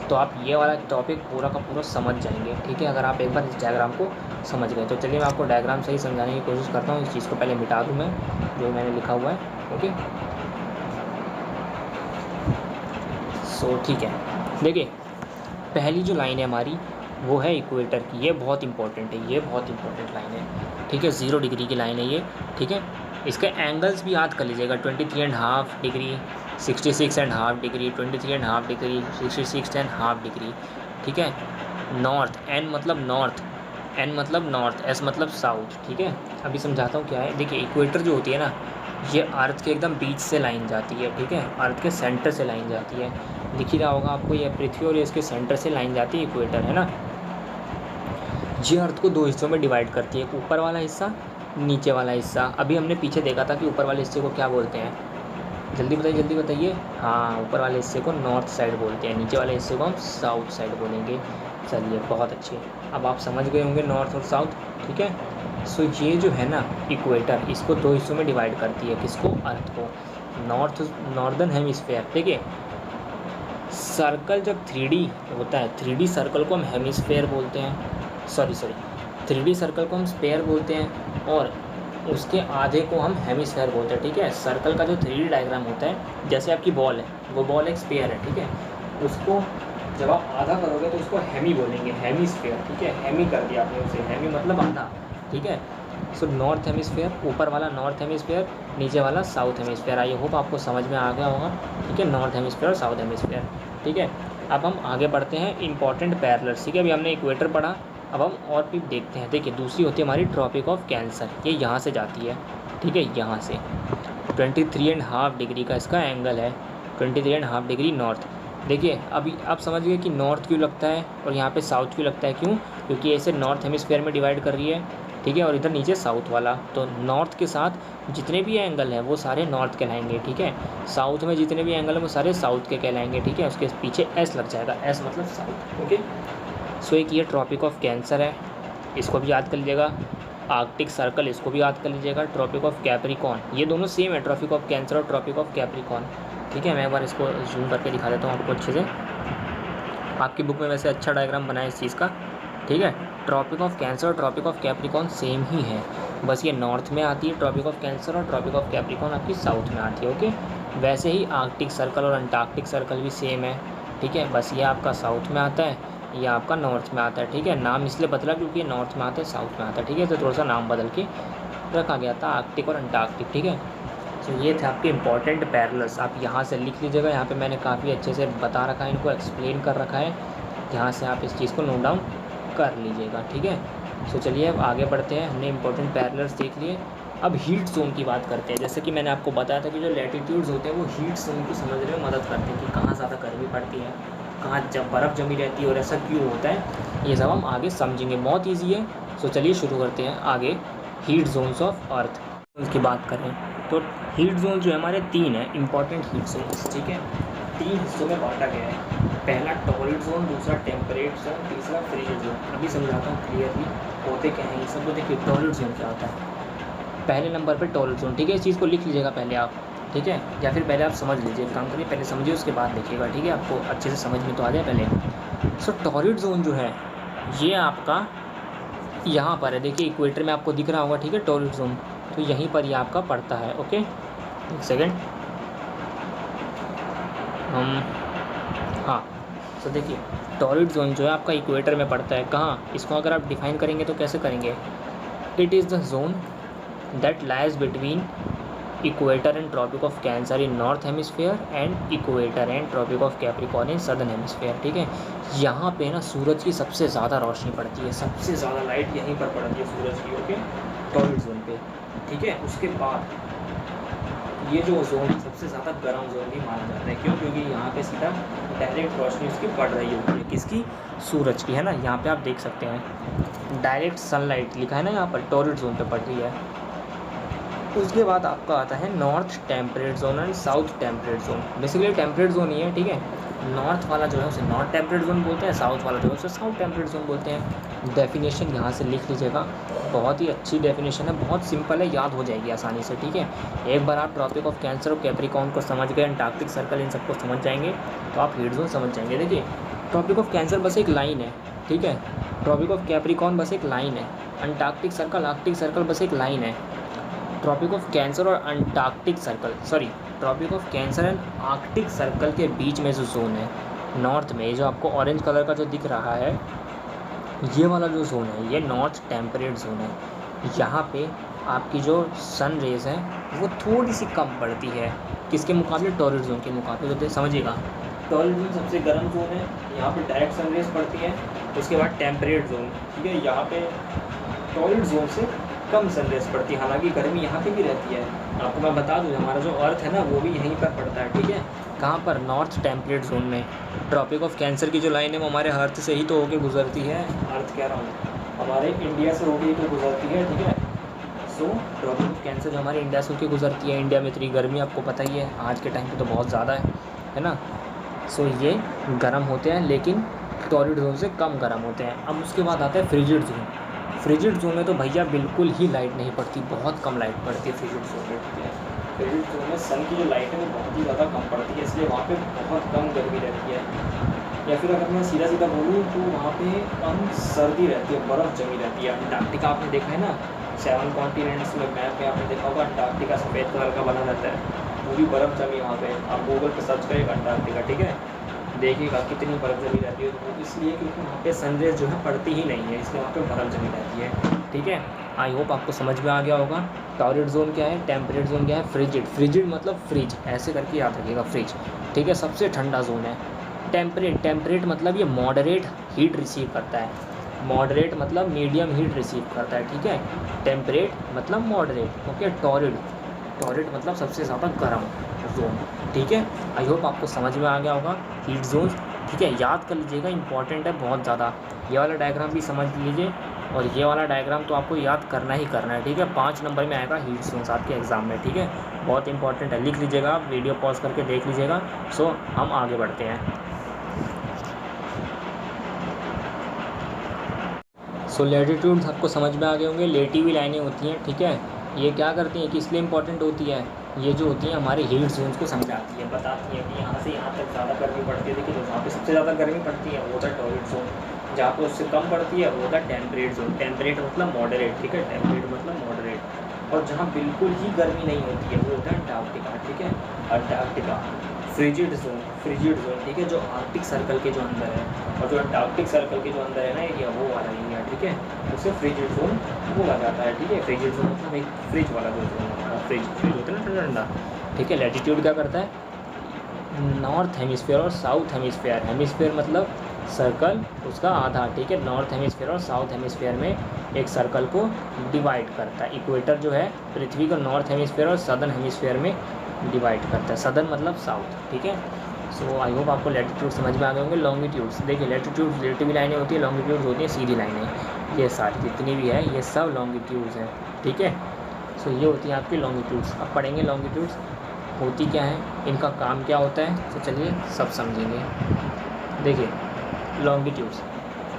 तो आप ये वाला टॉपिक पूरा का पूरा समझ जाएंगे, ठीक है, अगर आप एक बार इस डायग्राम को समझ गए तो। चलिए मैं आपको डायग्राम सही समझाने की कोशिश करता हूँ। इस चीज़ को पहले मिटा दूँ मैं, जो मैंने लिखा हुआ है, ओके। सो ठीक है, देखिए पहली जो लाइन है हमारी वो है इक्वेटर की, ये बहुत इंपॉर्टेंट है, ये बहुत इंपॉर्टेंट लाइन है, ठीक है। 0 डिग्री की लाइन है ये, ठीक है। इसके एंगल्स भी याद कर लीजिएगा, 23.5 डिग्री, 66.5 डिग्री, 23.5 डिग्री, 66.5 डिग्री, ठीक है। नॉर्थ, एन मतलब नॉर्थ, एन मतलब नॉर्थ, एस मतलब साउथ, ठीक है। अभी समझाता हूँ क्या है। देखिए इक्वेटर जो होती है ना, ये अर्थ के एकदम बीच से लाइन जाती है, ठीक है, अर्थ के सेंटर से लाइन जाती है। दिख ही रहा होगा आपको, ये पृथ्वी और इसके सेंटर से लाइन जाती है, इक्वेटर है ना। ये अर्थ को दो हिस्सों में डिवाइड करती है, एक ऊपर वाला हिस्सा, नीचे वाला हिस्सा। अभी हमने पीछे देखा था कि ऊपर वाले हिस्से को क्या बोलते हैं, जल्दी बताइए जल्दी बताइए। हाँ, ऊपर वाले हिस्से को नॉर्थ साइड बोलते हैं, नीचे वाले हिस्से को हम साउथ साइड बोलेंगे। चलिए बहुत अच्छे, अब आप समझ गए होंगे नॉर्थ और साउथ, ठीक है। सो ये जो है ना इक्वेटर, इसको दो हिस्सों में डिवाइड करती है, किसको, अर्थ को। नॉर्दर्न हेमिस्फेयर, देखिए सर्कल जब 3D होता है, 3D सर्कल को हम हेमिस्फेयर बोलते हैं, सॉरी 3D सर्कल को हम स्पेयर बोलते हैं, और उसके आधे को हम हेमिस्फेयर बोलते हैं, ठीक है। सर्कल का जो 3D डायग्राम होता है, जैसे आपकी बॉल है, वो बॉल एक स्पेयर है, ठीक है। उसको जब आप आधा करोगे तो उसको हेमी बोलेंगे, हेमिस्फेयर, ठीक है। हेमी कर दिया आपने उसे, हेमी मतलब आधा, ठीक है। सो नॉर्थ हेमिस्फेयर, ऊपर वाला नॉर्थ हेमिस्फेयर, नीचे वाला साउथ हेमिस्फेयर। आई होप आपको समझ में आ गया होगा, ठीक है, नॉर्थ हेमिस्फेयर और साउथ हेमिस्फेयर, ठीक है। अब हम आगे बढ़ते हैं इंपॉर्टेंट पैरेलल्स, ठीक है। अभी हमने इक्वेटर पढ़ा, अब हम और भी देखते हैं। देखिए दूसरी होती है हमारी ट्रॉपिक ऑफ कैंसर, ये यहाँ से जाती है, ठीक है, यहाँ से 23.5 डिग्री का इसका एंगल है, 23.5 डिग्री नॉर्थ। देखिए अभी आप समझ गए कि नॉर्थ क्यों लगता है और यहाँ पे साउथ क्यों लगता है, क्यों, क्योंकि ऐसे नॉर्थ हेमिस्फेयर में डिवाइड कर रही है, ठीक है, और इधर नीचे साउथ वाला, तो नॉर्थ के साथ जितने भी एंगल हैं वो सारे नॉर्थ कहलाएंगे, ठीक है। साउथ में जितने भी एंगल हैं वो सारे साउथ के कहलाएंगे, ठीक है। उसके पीछे एस लग जाएगा, एस मतलब साउथ, ओके। सो एक ये ट्रॉपिक ऑफ कैंसर है, इसको भी याद कर लीजिएगा। आर्कटिक सर्कल, इसको भी याद कर लीजिएगा। ट्रॉपिक ऑफ कैप्रिकॉर्न, ये दोनों सेम है, ट्रॉपिक ऑफ कैंसर और ट्रॉपिक ऑफ कैप्रिकॉर्न, ठीक है। मैं एक बार इसको जूम करके दिखा देता हूँ आपको अच्छे से। आपकी बुक में वैसे अच्छा डायग्राम बना है इस चीज़ का, ठीक है। ट्रॉपिक ऑफ कैंसर और ट्रॉपिक ऑफ कैप्रिकॉर्न सेम ही है, बस ये नॉर्थ में आती है ट्रॉपिक ऑफ कैंसर और ट्रॉपिक ऑफ कैप्रिकॉर्न आपकी साउथ में आती है, ओके। वैसे ही आर्कटिक सर्कल और अंटार्कटिक सर्कल भी सेम है, ठीक है, बस ये आपका साउथ में आता है, ये आपका नॉर्थ में आता है, ठीक है। नाम इसलिए बदला क्योंकि ये नॉर्थ में आता है, साउथ में आता है, ठीक है, तो थोड़ा सा नाम बदल के रखा गया था, आर्कटिक और अंटार्कटिक, ठीक है। तो ये थे आपके इंपॉर्टेंट पैरेलल्स, आप यहाँ से लिख लीजिएगा, यहाँ पे मैंने काफ़ी अच्छे से बता रखा है, इनको एक्सप्लेन कर रखा है, यहाँ से आप इस चीज़ को नोट डाउन कर लीजिएगा, ठीक है। तो चलिए अब आगे बढ़ते हैं, हमने इंपॉर्टेंट पैरेलल्स देख लिए। अब हीट जोन की बात करते हैं। जैसे कि मैंने आपको बताया था कि जो लैटिट्यूड्स होते हैं वो हीट जोन को समझने में मदद करते हैं कि कहाँ ज़्यादा गर्मी पड़ती है, कहाँ जब बर्फ़ जमी रहती है और ऐसा क्यों होता है, ये सब हम आगे समझेंगे। बहुत ईजी है। सो चलिए शुरू करते हैं आगे। हीट जोन्स ऑफ अर्थ की बात करें तो हीट जोन जो है हमारे 3 है इंपॉर्टेंट हीट जोन्स, ठीक है। 3 हिस्सों में बांटा गया है। पहला टॉरिड जोन, दूसरा टेम्परेट जोन, तीसरा फ्रीजिड जोन। अभी समझाता हूँ क्लियरली होते क्या है ये सब। तो देखिए टॉरिड जोन क्या होता है। पहले नंबर पे टॉरिड जोन, ठीक है। इस चीज़ को लिख लीजिएगा पहले आप, ठीक है, या फिर पहले आप समझ लीजिए। काम करिए, पहले समझिए उसके बाद लिखिएगा, ठीक है। आपको अच्छे से समझ में तो आ जाए पहले। सो टॉरिड जोन जो है ये आपका यहाँ पर है, देखिए इक्वेटर में आपको दिख रहा होगा, ठीक है, टॉरिड जोन। तो यहीं पर ये आपका पड़ता है। ओके, एक सेकेंड। हाँ, तो देखिए टॉरिड जोन जो है आपका इक्वेटर में पड़ता है। कहाँ, इसको अगर आप डिफाइन करेंगे तो कैसे करेंगे, it is the zone that lies between equator and Tropic of Cancer in north hemisphere and equator and Tropic of Capricorn in southern hemisphere, ठीक है। यहाँ पे ना सूरज की सबसे ज़्यादा रोशनी पड़ती है, सबसे ज़्यादा लाइट यहीं पर पड़ती है सूरज की, ओके, टॉरिड जोन पे, ठीक है। उसके बाद ये जो जोन सबसे ज़्यादा गर्म जोन भी माना जाता है। क्यों, क्योंकि यहाँ पे सीधा डायरेक्ट रोशनी उसकी पड़ रही होती है, किसकी, सूरज की, है ना। यहाँ पे आप देख सकते हैं डायरेक्ट सनलाइट लिखा है ना यहाँ पर, टॉरिड जोन पे पड़ रही है। उसके बाद आपका आता है north temperate zone and south temperate zone. Basically temperate zone ही है, ठीक है। नॉर्थ वाला जो है उसे नॉर्थ टेम्परेट जोन बोलते हैं, साउथ वाला जो है उसे साउथ टेम्परेट जोन बोलते हैं। डेफिनेशन यहाँ से लिख लीजिएगा, बहुत ही अच्छी डेफिनेशन है, बहुत सिंपल है, याद हो जाएगी आसानी से, ठीक है। एक बार आप ट्रॉपिक ऑफ कैंसर और कैप्रिकॉर्न को समझ गए, अंटार्कटिक सर्कल इन सबको समझ जाएंगे तो आप हीट जोन समझ जाएंगे। देखिए ट्रॉपिक ऑफ कैंसर बस एक लाइन है, ठीक है। ट्रॉपिक ऑफ कैप्रिकॉर्न बस एक लाइन है। अंटार्कटिक सर्कल, आर्कटिक सर्कल बस एक लाइन है। ट्रॉपिक ऑफ कैंसर और Antarctic Circle, sorry, Tropic of Cancer and Arctic Circle के बीच में जो जोन है नॉर्थ में, जो आपको ऑरेंज कलर का जो दिख रहा है, ये वाला जो जोन है ये नॉर्थ टेम्परेट जोन है। यहाँ पे आपकी जो सन रेज है वो थोड़ी सी कम पड़ती है, किसके मुकाबले, टॉरिड जोन के मुकाबले। तो समझिएगा टॉरिड जोन सबसे गर्म जोन है, यहाँ पे डायरेक्ट सन रेज पड़ती है। उसके बाद टेम्परेट जोन, ठीक है, यहाँ पे टॉरिड जोन से कम सनरेज पड़ती है, हालांकि गर्मी यहाँ पे भी रहती है। आपको मैं बता दूँ हमारा जो अर्थ है ना वो भी यहीं पर पड़ता है, ठीक है। कहाँ पर, नॉर्थ टेम्परेट जोन में। ट्रॉपिक ऑफ कैंसर की जो लाइन है वो हमारे अर्थ से ही तो होके गुजरती है, अर्थ कह रहा हूँ, हमारे इंडिया से होके ही तो गुजरती है, ठीक है। सो ट्रॉपिक ऑफ कैंसर जो हमारे इंडिया से होके गुजरती है, इंडिया में इतनी गर्मी आपको पता ही है आज के टाइम पर तो बहुत ज़्यादा है ना। सो ये गर्म होते हैं लेकिन टॉरिड जोन से कम गर्म होते हैं। अब उसके बाद आता है फ्रिजिड जोन। फ्रिजिड जोन में तो भैया बिल्कुल ही लाइट नहीं पड़ती, बहुत कम लाइट पड़ती है फ्रिजिड जोन में, ठीक है। फ्रिजिड जोन में सन की जो लाइट है वो बहुत ही ज़्यादा कम पड़ती है, इसलिए वहाँ पे बहुत कम गर्मी रहती है। या फिर अगर मैं सीधा सीधा बोलूँ तो वहाँ पे कम सर्दी रहती है, बर्फ़ जमी रहती है। अंटार्कटिका आपने देखा है ना, 7 कॉन्टिनेंट्स में मैप पे आपने देखा होगा अंटार्कटिका सफ़ेद कलर का बना रहता है, वो भी बर्फ़ जमी वहाँ पे। आप गूगल पर सर्च करिएगा अंटार्कटिका, ठीक है, देखिएगा कितनी बर्फ़ जमी रहती है। तो इसलिए क्योंकि वहाँ पे सनरेज जो है पड़ती ही नहीं है, इसलिए वहाँ पे बर्फ़ जमी रहती है, ठीक है। आई होप आपको समझ में आ गया होगा। टॉरिड जोन क्या है, टेम्परेट जोन क्या है, फ्रिजिड, फ्रिजिड मतलब फ्रिज, ऐसे करके याद रखिएगा, फ्रिज, ठीक है, सबसे ठंडा जोन है। टेम्परेट, टेम्परेट मतलब ये मॉडरेट हीट रिसीव करता है, मॉडरेट मतलब मीडियम हीट रिसीव करता है, ठीक है। टेम्परेट मतलब मॉडरेट, ओके। टॉरिड, टॉरिड मतलब सबसे ज़्यादा गर्म जोन, ठीक है। आई होप आपको समझ में आ गया होगा हीट जोन, ठीक है। याद कर लीजिएगा, इंपॉर्टेंट है बहुत ज़्यादा। ये वाला डायग्राम भी समझ लीजिए और ये वाला डायग्राम तो आपको याद करना ही करना है, ठीक है। 5 नंबर में आएगा हीट जोन्स आपके एग्ज़ाम में, ठीक है, बहुत इंपॉर्टेंट है, लिख लीजिएगा आप, वीडियो पॉज करके देख लीजिएगा। सो हम आगे बढ़ते हैं। सो लैटिट्यूड्स आपको समझ में आ गए होंगे, लेटी हुई लाइनें होती हैं, ठीक है। ये क्या करती हैं, किस लिए इंपॉर्टेंट होती है, ये जो होती हैं हमारे हीट जोन्स को समझाती है, बताती हैं कि यहाँ से यहाँ तक ज़्यादा गर्मी पड़ती है। देखिए जहाँ पे सबसे ज़्यादा गर्मी पड़ती है वो होता है टॉरिड जोन, जहाँ पे उससे कम पड़ती है वो होता है टेम्परेट जोन। टेम्परेट मतलब मॉडरेट, ठीक है, टेम्परेट मतलब मॉडरेट। और जहाँ बिल्कुल ही गर्मी नहीं होती है वो होता है अंटार्कटिका, ठीक है, Antarctica. Frigid zone, frigid zone, ठीक है, जो आर्कटिक सर्कल के जो अंदर है, और जो अंटार्कटिक सर्कल के जो अंदर है ना एरिया, वो वाला एरिया, ठीक है, उसे फ्रिजिड जोन बोला जाता है, ठीक है। फ्रिजिड जोन मतलब एक फ्रिज वाला जो जोन होता है, फ्रिज, फ्रिज होता है ना ठंडा ठंडा, ठीक है। लैटिट्यूड क्या करता है, नॉर्थ हेमिस्फेयर और साउथ हेमिस्फेयर, हेमिस्फेयर मतलब सर्कल उसका आधा, ठीक है। नॉर्थ हेमिस्फेयर और साउथ हेमिस्फेयर में एक सर्कल को डिवाइड करता है। इक्वेटर जो है पृथ्वी को नॉर्थ हेमिस्फेयर और सदर्न हेमिस्फेयर में डिवाइड करता है, सदर्न मतलब साउथ, ठीक है। सो आई होप आपको लैटिट्यूड समझ में आ गए होंगे। लॉन्गिट्यूड्स देखिए, लैटिट्यूड रिलेटिव लाइनें होती है, लॉन्गिट्यूड्स होती हैं सीधी लाइनें। ये सारी जितनी भी है ये सब लॉन्गिट्यूड्स हैं, ठीक है। सो ये होती हैं आपकी लॉन्गिट्यूड्स। अब पढ़ेंगे लॉन्गिट्यूड्स होती क्या है, इनका काम क्या होता है, तो चलिए सब समझेंगे। देखिए लॉन्गिट्यूड्स,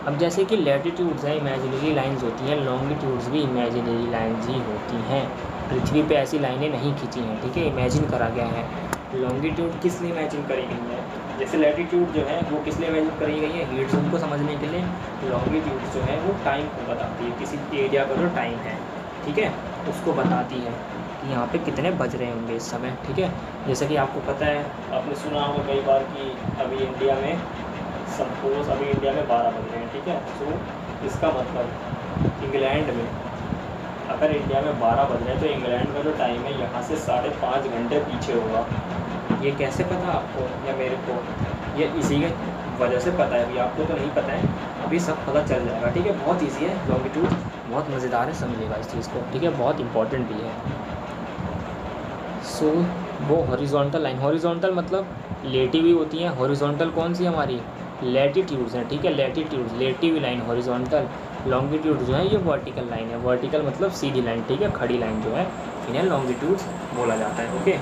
अब जैसे कि लैटिट्यूड्स हैं इमेजिनरी लाइंस होती हैं, लॉन्गिट्यूड्स भी इमेजिनरी लाइंस ही होती हैं। पृथ्वी पे ऐसी लाइनें नहीं खींची हैं, ठीक है, इमेजिन करा गया है। लॉन्गिट्यूड किस लिए इमेजिन करी गई है, जैसे लैटिट्यूड जो है वो किस लिए इमेजिन करी गई है, हीट जोन को समझने के लिए। लॉन्गिट्यूड जो है वो टाइम को बताती है, किसी एरिया का जो टाइम है, ठीक है, उसको बताती है कि यहाँ पे कितने बज रहे होंगे इस समय, ठीक है। जैसे कि आपको पता है, आपने सुना होगा कई बार कि अभी इंडिया में सपोज अभी इंडिया में 12 बज रहे हैं, ठीक है। तो इसका मतलब इंग्लैंड में अगर इंडिया में 12 बज रहे हैं तो इंग्लैंड का जो टाइम है यहाँ से 5.5 घंटे पीछे होगा। ये कैसे पता आपको या मेरे को, ये इसी के वजह से पता है, अभी आपको तो नहीं पता है, अभी सब पता चल जाएगा, ठीक है। बहुत ईजी है लॉन्गिट्यूड, बहुत मज़ेदार है, समझिएगा इस चीज़ को, ठीक है, बहुत इंपॉर्टेंट भी है। सो वो हॉरिजॉन्टल लाइन, हॉरिजॉन्टल मतलब लेटिव ही होती हैं, हॉरिजॉन्टल कौन सी हमारी लैटिट्यूड्स हैं, ठीक है, लैटिट्यूड्स लेटिव लाइन हॉरिजॉन्टल। लॉन्गिट्यूड जो है ये वर्टिकल लाइन है, वर्टिकल मतलब सीधी लाइन, ठीक है, खड़ी लाइन जो है इन्हें लॉन्गिट्यूड्स बोला जाता है, okay.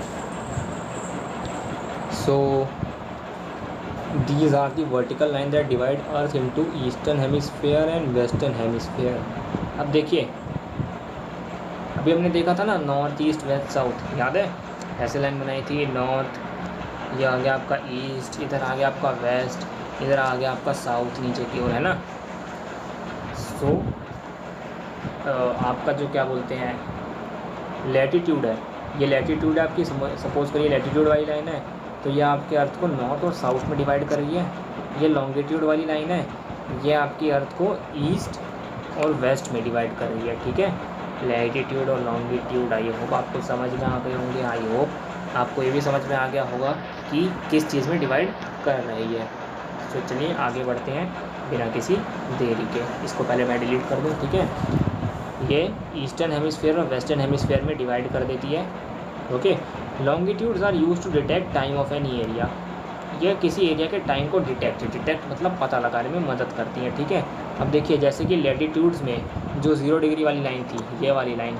So these are the vertical line that divide earth into eastern hemisphere and western hemisphere। अब देखिए, अभी हमने देखा था ना नॉर्थ ईस्ट वेस्ट साउथ, याद है, ऐसे लाइन बनाई थी, नॉर्थ, ये आ गया आपका ईस्ट, इधर आ गया आपका वेस्ट, इधर आ गया आपका साउथ नीचे की ओर, है ना। सो आपका जो क्या बोलते हैं लैटिट्यूड है, ये लैटिट्यूड है आपकी, सपोज करिए लैटिट्यूड वाली लाइन है, तो ये आपके अर्थ को नॉर्थ और साउथ में डिवाइड कर रही है। ये लॉन्गिट्यूड वाली लाइन है, ये आपकी अर्थ को ईस्ट और वेस्ट में डिवाइड कर रही है, ठीक है। लैटिट्यूड और लॉन्गिट्यूड, आई होप आपको समझ में आ गए होंगे, आई होप आपको ये भी समझ में आ गया होगा कि किस चीज़ में डिवाइड कर रही है। तो चलिए आगे बढ़ते हैं बिना किसी देरी के, इसको पहले मैं डिलीट कर दूँ, ठीक है। ये ईस्टर्न हेमिस्फेयर और वेस्टर्न हेमिस्फेयर में डिवाइड कर देती है, okay. Longitudes are use to detect time of any area, यह किसी एरिया के टाइम को डिटेक्ट मतलब पता लगाने में मदद करती हैं, ठीक है। अब देखिए जैसे कि लैटिट्यूड्स में जो 0 डिग्री वाली लाइन थी, ये वाली लाइन,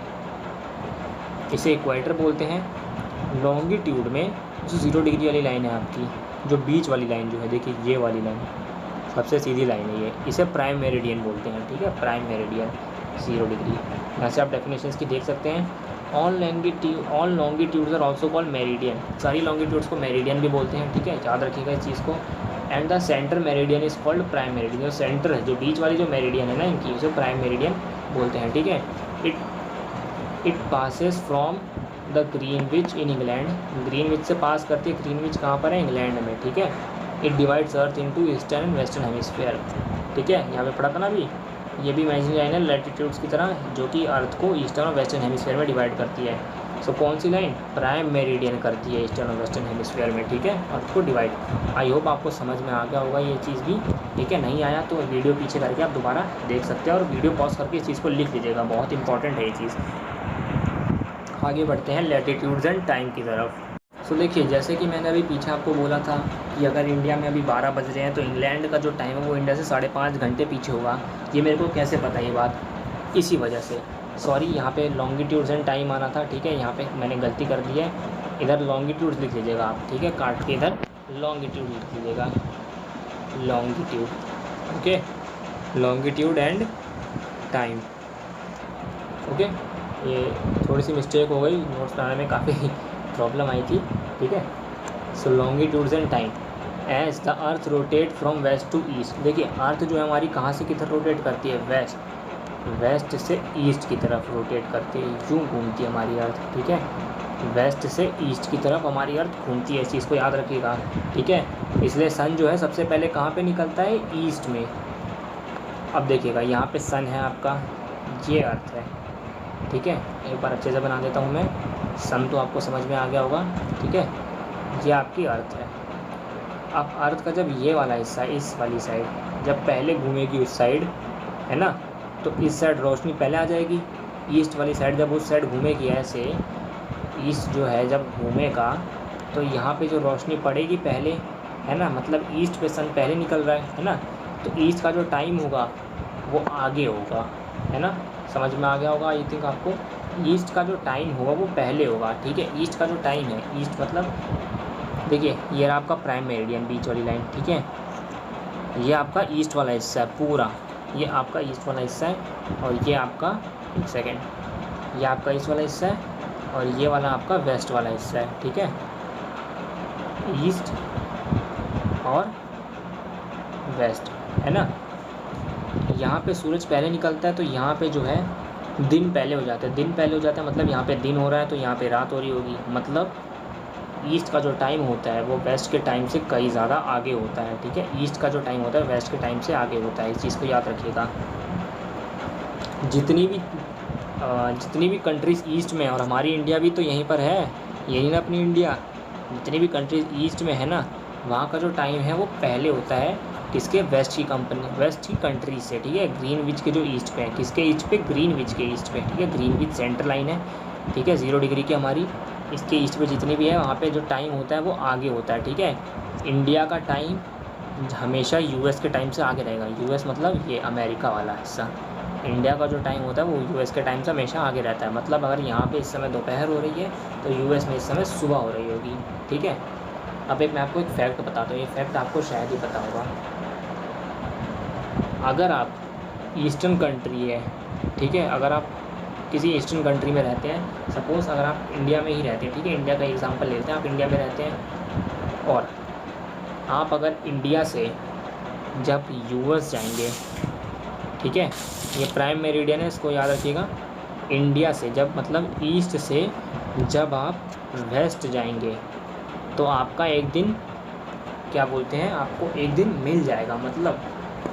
इसे इक्वेटर बोलते हैं। लॉन्गिट्यूड में जो 0 डिग्री वाली लाइन है आपकी, जो बीच वाली लाइन जो है, देखिए ये वाली लाइन सबसे सीधी लाइन है ये, इसे प्राइम मेरिडियन बोलते हैं, ठीक है, प्राइम मेरिडियन 0 डिग्री। यहाँ से आप डेफिनेशंस की देख सकते हैं। All longitudes are also called meridian, सारी लॉन्गिट्यूड्स को मेरिडियन भी बोलते हैं, ठीक है, याद रखिएगा इस चीज़ को। And the centre meridian is called prime meridian, जो सेंटर है, जो बीच वाली जो मेरिडियन है ना इनकी, उसे प्राइम मेरिडियन बोलते हैं, ठीक है। It passes from the Greenwich in England, Greenwich से पास करती है, ग्रीनविच कहाँ पर है, इंग्लैंड में, ठीक है। It divides earth into eastern and western hemisphere, ठीक है, यहाँ पे पढ़ा था ना अभी, ये भी इमेजिनरी लाइन है लैटिट्यूड्स की तरह, जो कि अर्थ को ईस्टर्न और वेस्टर्न हेमिस्फीयर में डिवाइड करती है। सो कौन सी लाइन, प्राइम मेरिडियन करती है ईस्टर्न और वेस्टर्न हेमिस्फीयर में, ठीक है, अर्थ को डिवाइड। आई होप आपको समझ में आ गया होगा ये चीज़ भी, ठीक है। नहीं आया तो वीडियो पीछे करके आप दोबारा देख सकते हैं, और वीडियो पॉज करके इस चीज़ को लिख लीजिएगा, बहुत इंपॉर्टेंट है ये चीज़। आगे बढ़ते हैं लैटिट्यूड्स एंड टाइम की तरफ। सो देखिए जैसे कि मैंने अभी पीछे आपको बोला था कि अगर इंडिया में अभी 12 बज रहे हैं तो इंग्लैंड का जो टाइम है वो इंडिया से 5.5 घंटे पीछे होगा। ये मेरे को कैसे पता है ये बात, इसी वजह से, सॉरी यहाँ पे लॉन्गिट्यूड्स एंड टाइम आना था, ठीक है, यहाँ पे मैंने गलती कर दी है, इधर लॉन्गिट्यूड्स लिख लीजिएगा आप, ठीक है, काट के इधर लॉन्गिट्यूड लिख लीजिएगा, longitude, okay, longitude and time, okay. ये थोड़ी सी मिस्टेक हो गई, नोट्स बनाने में काफ़ी प्रॉब्लम आई थी, ठीक है। So longitudes and time, as the earth rotate from west to east, देखिए अर्थ जो है हमारी कहाँ से किधर रोटेट करती है, वेस्ट से ईस्ट की तरफ रोटेट करती है, यूँ घूमती है हमारी अर्थ, ठीक है, वेस्ट से ईस्ट की तरफ हमारी अर्थ घूमती है, इस चीज़ को याद रखिएगा, ठीक है। इसलिए सन जो है सबसे पहले कहाँ पे निकलता है, ईस्ट में। अब देखिएगा यहाँ पे सन है आपका, ये अर्थ है, ठीक है, एक बार अच्छे से बना देता हूँ मैं, सन तो आपको समझ में आ गया होगा, ठीक है, ये आपकी अर्थ है। अब अर्थ का जब ये वाला हिस्सा, इस वाली साइड जब पहले घूमेगी उस साइड, है ना, तो इस साइड रोशनी पहले आ जाएगी, ईस्ट वाली साइड जब उस साइड घूमेगी ऐसे, ईस्ट जो है जब घूमेगा तो यहाँ पे जो रोशनी पड़ेगी पहले, है ना, मतलब ईस्ट पे सन पहले निकल रहा है ना, तो ईस्ट का जो टाइम होगा वो आगे होगा, है ना, समझ में आ गया होगा आई थिंक आपको। ईस्ट का जो टाइम होगा वो पहले होगा, ठीक है। ईस्ट का जो टाइम है, ईस्ट मतलब देखिए ये रहा आपका प्राइम मेरिडियन बीच वाली लाइन, ठीक है। ये आपका ईस्ट वाला हिस्सा है पूरा, ये आपका ईस्ट वाला हिस्सा है, और ये आपका, एक सेकेंड, ये आपका ईस्ट वाला हिस्सा है और ये वाला आपका वेस्ट वाला हिस्सा है, ठीक है। ईस्ट और वेस्ट, है ना। यहाँ पे सूरज पहले निकलता है तो यहाँ पे जो है दिन पहले हो जाता है, दिन पहले हो जाता है मतलब यहाँ पे दिन हो रहा है तो यहाँ पे रात हो रही होगी, मतलब ईस्ट का जो टाइम होता है वो वेस्ट के टाइम से कई ज़्यादा आगे होता है, ठीक है। ईस्ट का जो टाइम होता है वेस्ट के टाइम से आगे होता है, इस चीज़ को याद रखिएगा। जितनी भी कंट्रीज़ ईस्ट में, और हमारी इंडिया भी तो यहीं पर है, यही ना अपनी इंडिया, जितनी भी कंट्रीज़ ईस्ट में है ना, वहाँ का जो टाइम है वो पहले होता है किसके, वेस्ट की कंट्रीज से, ठीक है। ग्रीनविच के जो ईस्ट पे है, किसके ईस्ट पे, ग्रीनविच के ईस्ट पे, ठीक है। ग्रीनविच सेंटर लाइन है, ठीक है, 0 डिग्री की हमारी, इसके ईस्ट पे जितनी भी है वहाँ पे जो टाइम होता है वो आगे होता है, ठीक है। इंडिया का टाइम हमेशा यूएस के टाइम से आगे रहेगा, यूएस मतलब ये अमेरिका वाला हिस्सा। इंडिया का जो टाइम होता है वो यूएस के टाइम से हमेशा आगे रहता है, मतलब अगर यहाँ पे इस समय दोपहर हो रही है तो यूएस में इस समय सुबह हो रही होगी, ठीक है। अब मैं आपको एक फैक्ट बताता हूँ, ये फैक्ट आपको शायद ही पता होगा। अगर आप ईस्टर्न कंट्री है, ठीक है, अगर आप किसी ईस्टर्न कंट्री में रहते हैं, सपोज़ अगर आप इंडिया में ही रहते हैं, ठीक है, इंडिया का एग्जांपल लेते हैं, आप इंडिया में रहते हैं और आप अगर इंडिया से जब यूएस जाएंगे, ठीक है, ये प्राइम मेरिडियन है, इसको याद रखिएगा। इंडिया से जब मतलब ईस्ट से जब आप वेस्ट जाएंगे तो आपका एक दिन, क्या बोलते हैं, आपको एक दिन मिल जाएगा, मतलब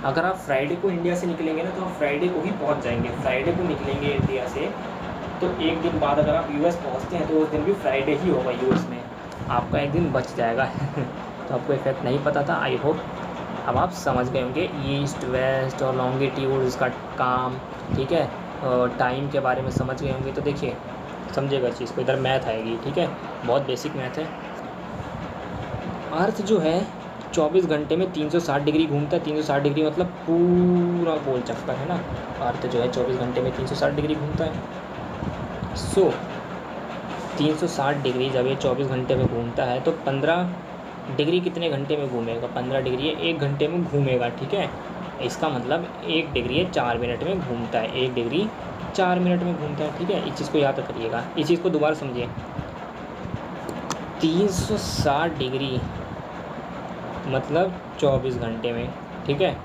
अगर आप फ्राइडे को इंडिया से निकलेंगे ना तो आप फ्राइडे को ही पहुंच जाएंगे, फ्राइडे को निकलेंगे इंडिया से तो एक दिन बाद अगर आप यूएस पहुंचते हैं तो उस दिन भी फ्राइडे ही होगा यूएस में, आपका एक दिन बच जाएगा तो आपको इफेक्ट नहीं पता था, आई होप अब आप समझ गए होंगे ईस्ट वेस्ट और लॉन्गिट्यूड इसका काम, ठीक है, और टाइम के बारे में समझ गए होंगे। तो देखिए समझिएगा चीज़ को, इधर मैथ आएगी, ठीक है, बहुत बेसिक मैथ है। अर्थ जो है 24 घंटे में 360 डिग्री घूमता है, 360 डिग्री मतलब पूरा गोल चक्कर, है ना। अर्थ जो है 24 घंटे में 360 डिग्री घूमता है। सो 360 डिग्री जब ये 24 घंटे में घूमता है तो 15 डिग्री कितने घंटे में घूमेगा, 15 डिग्री 1 घंटे में घूमेगा, ठीक है। इसका मतलब 1 डिग्री 4 मिनट में घूमता है, 1 डिग्री 4 मिनट में घूमता है, ठीक है। इस चीज़ को याद रखिएगा, इस चीज़ को दोबारा समझिए। 360 डिग्री मतलब 24 घंटे में, ठीक है।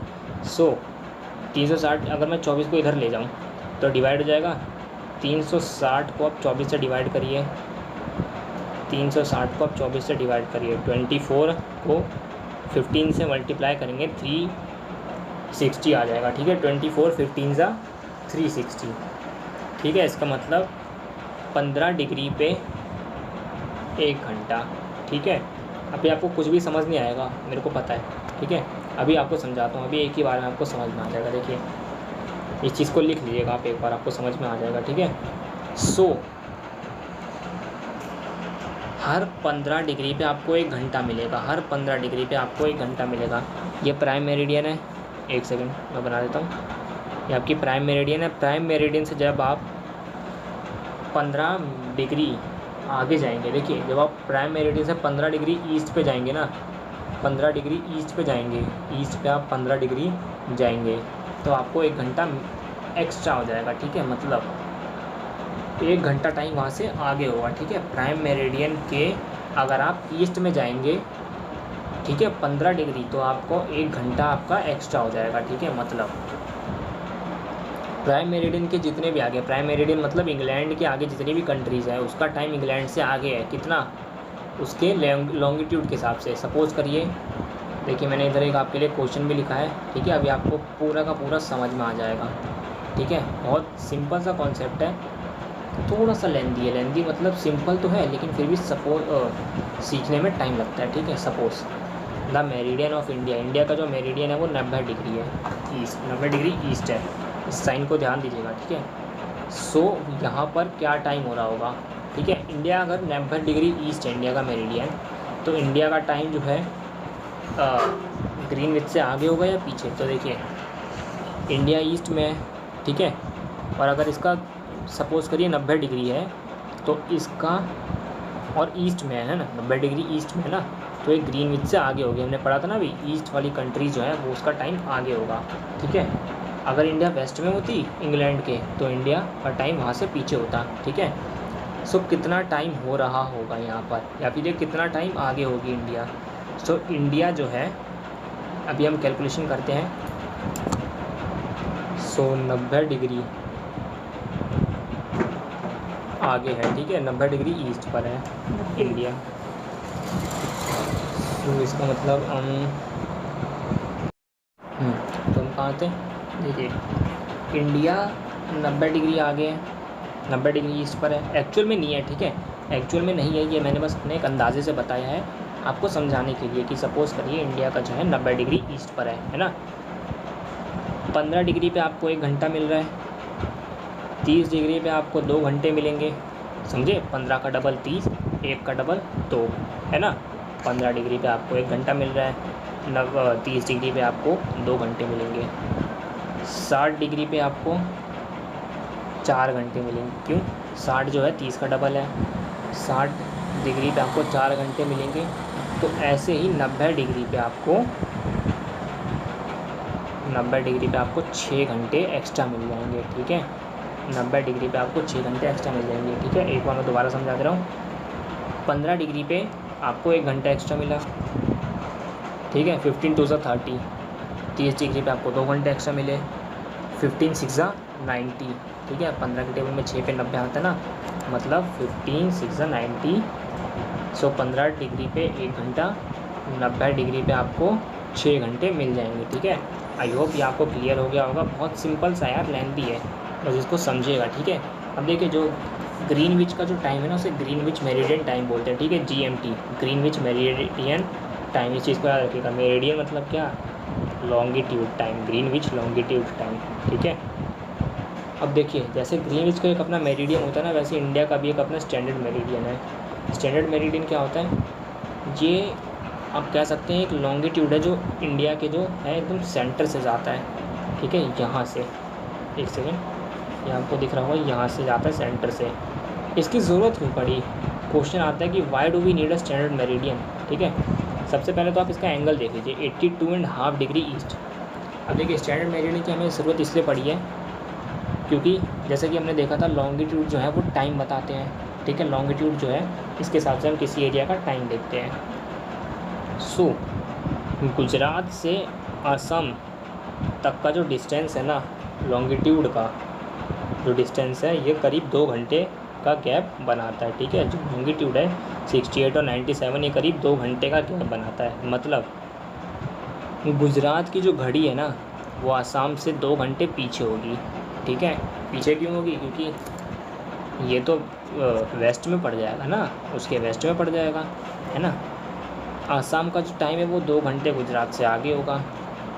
सो 360 अगर मैं 24 को इधर ले जाऊँ तो डिवाइड हो जाएगा, 360 को आप 24 से डिवाइड करिए, 360 को आप 24 से डिवाइड करिए, 24 को 15 से मल्टीप्लाई करेंगे 360 आ जाएगा, ठीक है। 24 15 सा 360, ठीक है। इसका मतलब 15 डिग्री पे 1 घंटा, ठीक है। अभी आपको कुछ भी समझ नहीं आएगा मेरे को पता है, ठीक है। अभी आपको समझाता हूँ, अभी एक ही बार में आपको समझ में आ जाएगा। देखिए इस चीज़ को लिख लीजिएगा आप, एक बार आपको समझ में आ जाएगा, ठीक है। सो हर 15 डिग्री पे आपको 1 घंटा मिलेगा, हर 15 डिग्री पे आपको 1 घंटा मिलेगा। ये प्राइम मेरिडियन है, एक सेकंड मैं बना देता हूँ, ये आपकी प्राइम मेरिडियन है। प्राइम मेरिडियन से जब आप 15 डिग्री आगे जाएंगे, देखिए जब आप प्राइम मेरिडियन से 15 डिग्री ईस्ट पे जाएंगे ना, 15 डिग्री ईस्ट पे जाएंगे, ईस्ट पे आप 15 डिग्री जाएंगे तो आपको 1 घंटा एक्स्ट्रा हो जाएगा, ठीक है। मतलब 1 घंटा टाइम वहाँ से आगे होगा, ठीक है। प्राइम मेरिडियन के अगर आप ईस्ट में जाएंगे, ठीक है, 15 डिग्री, तो आपको 1 घंटा आपका एक्स्ट्रा हो जाएगा, ठीक है। मतलब प्राइम मेरिडियन के जितने भी आगे, प्राइम मेरिडियन मतलब इंग्लैंड के आगे जितनी भी कंट्रीज़ है उसका टाइम इंग्लैंड से आगे है, कितना, उसके लॉन्गिट्यूड के हिसाब से। सपोज़ करिए, देखिए मैंने इधर एक आपके लिए क्वेश्चन भी लिखा है, ठीक है। अभी आपको पूरा का पूरा समझ में आ जाएगा, ठीक है। बहुत सिंपल सा कॉन्सेप्ट है, थोड़ा सा लेंदी है, लेंदी मतलब सिंपल तो है लेकिन फिर भी सीखने में टाइम लगता है, ठीक है। Suppose the meridian of India, India का जो मेरिडियन है वो 90 डिग्री है ईस्ट, 90 डिग्री ईस्ट है, इस साइन को ध्यान दीजिएगा, ठीक है। सो यहाँ पर क्या टाइम हो रहा होगा, ठीक है। इंडिया अगर 90 डिग्री ईस्ट है इंडिया का मेरिडियन, तो इंडिया का टाइम जो है ग्रीनविच से आगे होगा या पीछे। तो देखिए इंडिया ईस्ट में है, ठीक है, और अगर इसका सपोज़ करिए 90 डिग्री है तो इसका, और ईस्ट में है ना, 90 डिग्री ईस्ट में है ना, तो ये ग्रीनविच से आगे होगी। हमने पढ़ा था ना अभी, ईस्ट वाली कंट्री जो है वो उसका टाइम आगे होगा, ठीक है। अगर इंडिया वेस्ट में होती इंग्लैंड के, तो इंडिया का टाइम वहाँ से पीछे होता, ठीक है। सो कितना टाइम हो रहा होगा यहाँ पर, या फिर ये कितना टाइम आगे होगी इंडिया। सो इंडिया जो है, अभी हम कैलकुलेशन करते हैं। सो 90 डिग्री आगे है, ठीक है, 90 डिग्री ईस्ट पर है इंडिया। तो इसका मतलब तो हम कहाँ थे, देखिए इंडिया 90 डिग्री आगे है, 90 डिग्री ईस्ट पर है। एक्चुअल में नहीं है, ठीक है, एक्चुअल में नहीं है, ये मैंने बस अपने एक अंदाजे से बताया है आपको समझाने के लिए कि सपोज़ करिए इंडिया का जो है 90 डिग्री ईस्ट पर है ना। 15 डिग्री पे आपको 1 घंटा मिल रहा है, 30 डिग्री पे आपको 2 घंटे मिलेंगे, समझे। 15 का डबल 30, 1 का डबल 2, है ना। 15 डिग्री पे आपको 1 घंटा मिल रहा है, 30 डिग्री पे आपको 2 घंटे मिलेंगे, 60 डिग्री पे आपको 4 घंटे मिलेंगे। क्यों, 60 जो है 30 का डबल है, 60 डिग्री पे आपको 4 घंटे मिलेंगे। तो ऐसे ही 90 डिग्री पे आपको 90 डिग्री पे आपको 6 घंटे एक्स्ट्रा मिल जाएंगे, ठीक है। 90 डिग्री पे आपको 6 घंटे एक्स्ट्रा मिल जाएंगे, ठीक है। एक बार मैं दोबारा समझा दे रहा हूँ। 15 डिग्री पे आपको 1 घंटा एक्स्ट्रा मिला, ठीक है, 15 टू 30। 30 डिग्री पे आपको 2 घंटे एक्स्ट्रा मिले, 15 6 90, ठीक है। 15 के टेबल में 6 पे 90 आता है ना, मतलब 15 6 90। सो 15 डिग्री पे 1 घंटा, 90 डिग्री पे आपको 6 घंटे मिल जाएंगे, ठीक है। आई होप ये आपको क्लियर हो गया होगा। बहुत सिंपल सा यार, लेंथी है, बस इसको समझिएगा, ठीक है। अब देखिए जो ग्रीनविच का जो टाइम है ना, उसे ग्रीनविच मेरिडियन टाइम बोलते हैं, ठीक है, GMT, ग्रीनविच मेरिडियन टाइम। इस चीज़ को याद रखिएगा। मेरिडियन मतलब क्या, longitude time, Greenwich longitude time, ठीक है। अब देखिए जैसे ग्रीनविच का एक अपना मेरिडियन होता है ना, वैसे इंडिया का भी एक अपना स्टैंडर्ड मेरिडियन है। स्टैंडर्ड मेरिडियन क्या होता है, ये आप कह सकते हैं एक लॉन्गिट्यूड है जो इंडिया के जो है एकदम सेंटर से जाता है, ठीक है। यहाँ से, एक सेकेंड, यहाँ आपको दिख रहा होगा, यहाँ से जाता है सेंटर से। इसकी ज़रूरत क्यों पड़ी, क्वेश्चन आता है कि why do we need a standard meridian, ठीक है। सबसे पहले तो आप इसका एंगल देख लीजिए, 82.5 डिग्री ईस्ट। अब देखिए स्टैंडर्ड मेरिडियन की हमें ज़रूरत इसलिए पड़ी है क्योंकि जैसे कि हमने देखा था लॉन्गिट्यूड जो है वो टाइम बताते हैं, ठीक है। लॉन्गिट्यूड जो है इसके हिसाब से हम किसी एरिया का टाइम देखते हैं। सो गुजरात से असम तक का जो डिस्टेंस है ना, लॉन्गिट्यूड का जो डिस्टेंस है, ये करीब 2 घंटे का गैप बनाता है, ठीक है। जो लॉन्गिट्यूड है 68 और 97, ये करीब 2 घंटे का गैप बनाता है। मतलब गुजरात की जो घड़ी है ना, वो आसाम से 2 घंटे पीछे होगी, ठीक है। पीछे क्यों होगी, क्योंकि ये तो वेस्ट में पड़ जाएगा ना, उसके वेस्ट में पड़ जाएगा, है ना। आसाम का जो टाइम है वो 2 घंटे गुजरात से आगे होगा,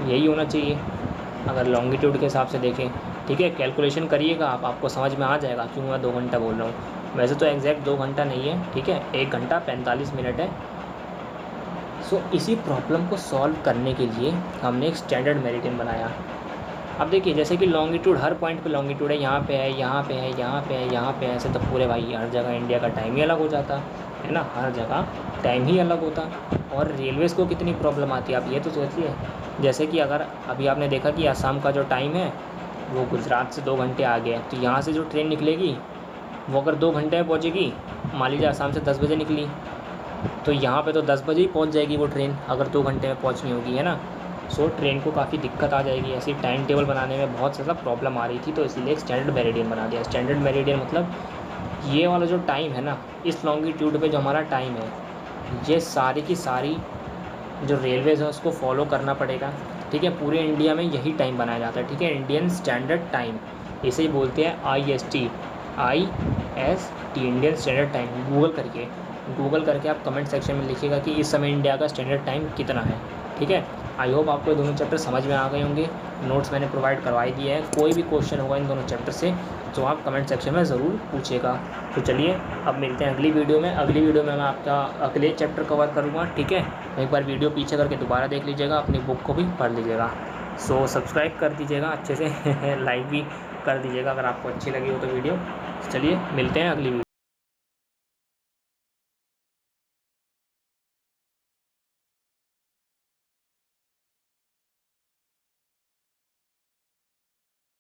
यही होना चाहिए अगर लॉन्गिट्यूड के हिसाब से देखें, ठीक है। कैलकुलेशन करिएगा आप, आपको समझ में आ जाएगा क्यों मैं 2 घंटा बोल रहा हूँ। वैसे तो एग्जैक्ट 2 घंटा नहीं है, ठीक है, 1 घंटा 45 मिनट है। सो इसी प्रॉब्लम को सॉल्व करने के लिए हमने एक स्टैंडर्ड मेरिडियन बनाया। अब देखिए जैसे कि लॉन्गिट्यूड हर पॉइंट पे लॉन्गिट्यूड है, यहाँ पे है, यहाँ पे है, यहाँ पे है, यहाँ पे है, ऐसे तो पूरे भाई हर जगह इंडिया का टाइम ही अलग हो जाता है ना, हर जगह टाइम ही अलग होता। और रेलवेज़ को कितनी प्रॉब्लम आती है आप ये तो सोचिए। जैसे कि अगर अभी आपने देखा कि आसाम का जो टाइम है वो गुजरात से 2 घंटे आगे है, तो यहाँ से जो ट्रेन निकलेगी वो अगर 2 घंटे में पहुँचेगी, मान लीजिए आसाम से 10 बजे निकली, तो यहाँ पे तो 10 बजे ही पहुँच जाएगी वो ट्रेन, अगर 2 घंटे में पहुँचनी होगी, है ना। सो ट्रेन को काफ़ी दिक्कत आ जाएगी। ऐसी टाइम टेबल बनाने में बहुत ज़्यादा प्रॉब्लम आ रही थी, तो इसीलिए एक स्टैंडर्ड मेरिडियन बना दिया। स्टैंडर्ड मेरिडियन मतलब ये वाला जो टाइम है ना, इस लॉन्गिट्यूड पे जो हमारा टाइम है, ये सारी की सारी जो रेलवेज़ है उसको फॉलो करना पड़ेगा, ठीक है। पूरे इंडिया में यही टाइम बनाया जाता है, ठीक है, इंडियन स्टैंडर्ड टाइम, इसे ही बोलते हैं IST, Indian standard time. Google करके आप कमेंट सेक्शन में लिखिएगा कि इस समय इंडिया का स्टैंडर्ड टाइम कितना है, ठीक है। आई होप आपको ये दोनों चैप्टर समझ में आ गए होंगे। नोट्स मैंने प्रोवाइड करवाई दिए हैं, कोई भी क्वेश्चन होगा इन दोनों चैप्टर से जवाब कमेंट सेक्शन में ज़रूर पूछेगा। तो चलिए अब मिलते हैं अगली वीडियो में। अगली वीडियो में मैं आपका अगले चैप्टर कवर करूँगा, ठीक है। एक बार वीडियो पीछे करके दोबारा देख लीजिएगा, अपनी बुक को भी पढ़ लीजिएगा। सो सब्सक्राइब कर दीजिएगा अच्छे से लाइक भी कर दीजिएगा अगर आपको अच्छी लगी हो तो वीडियो। चलिए मिलते हैं अगली वीडियो।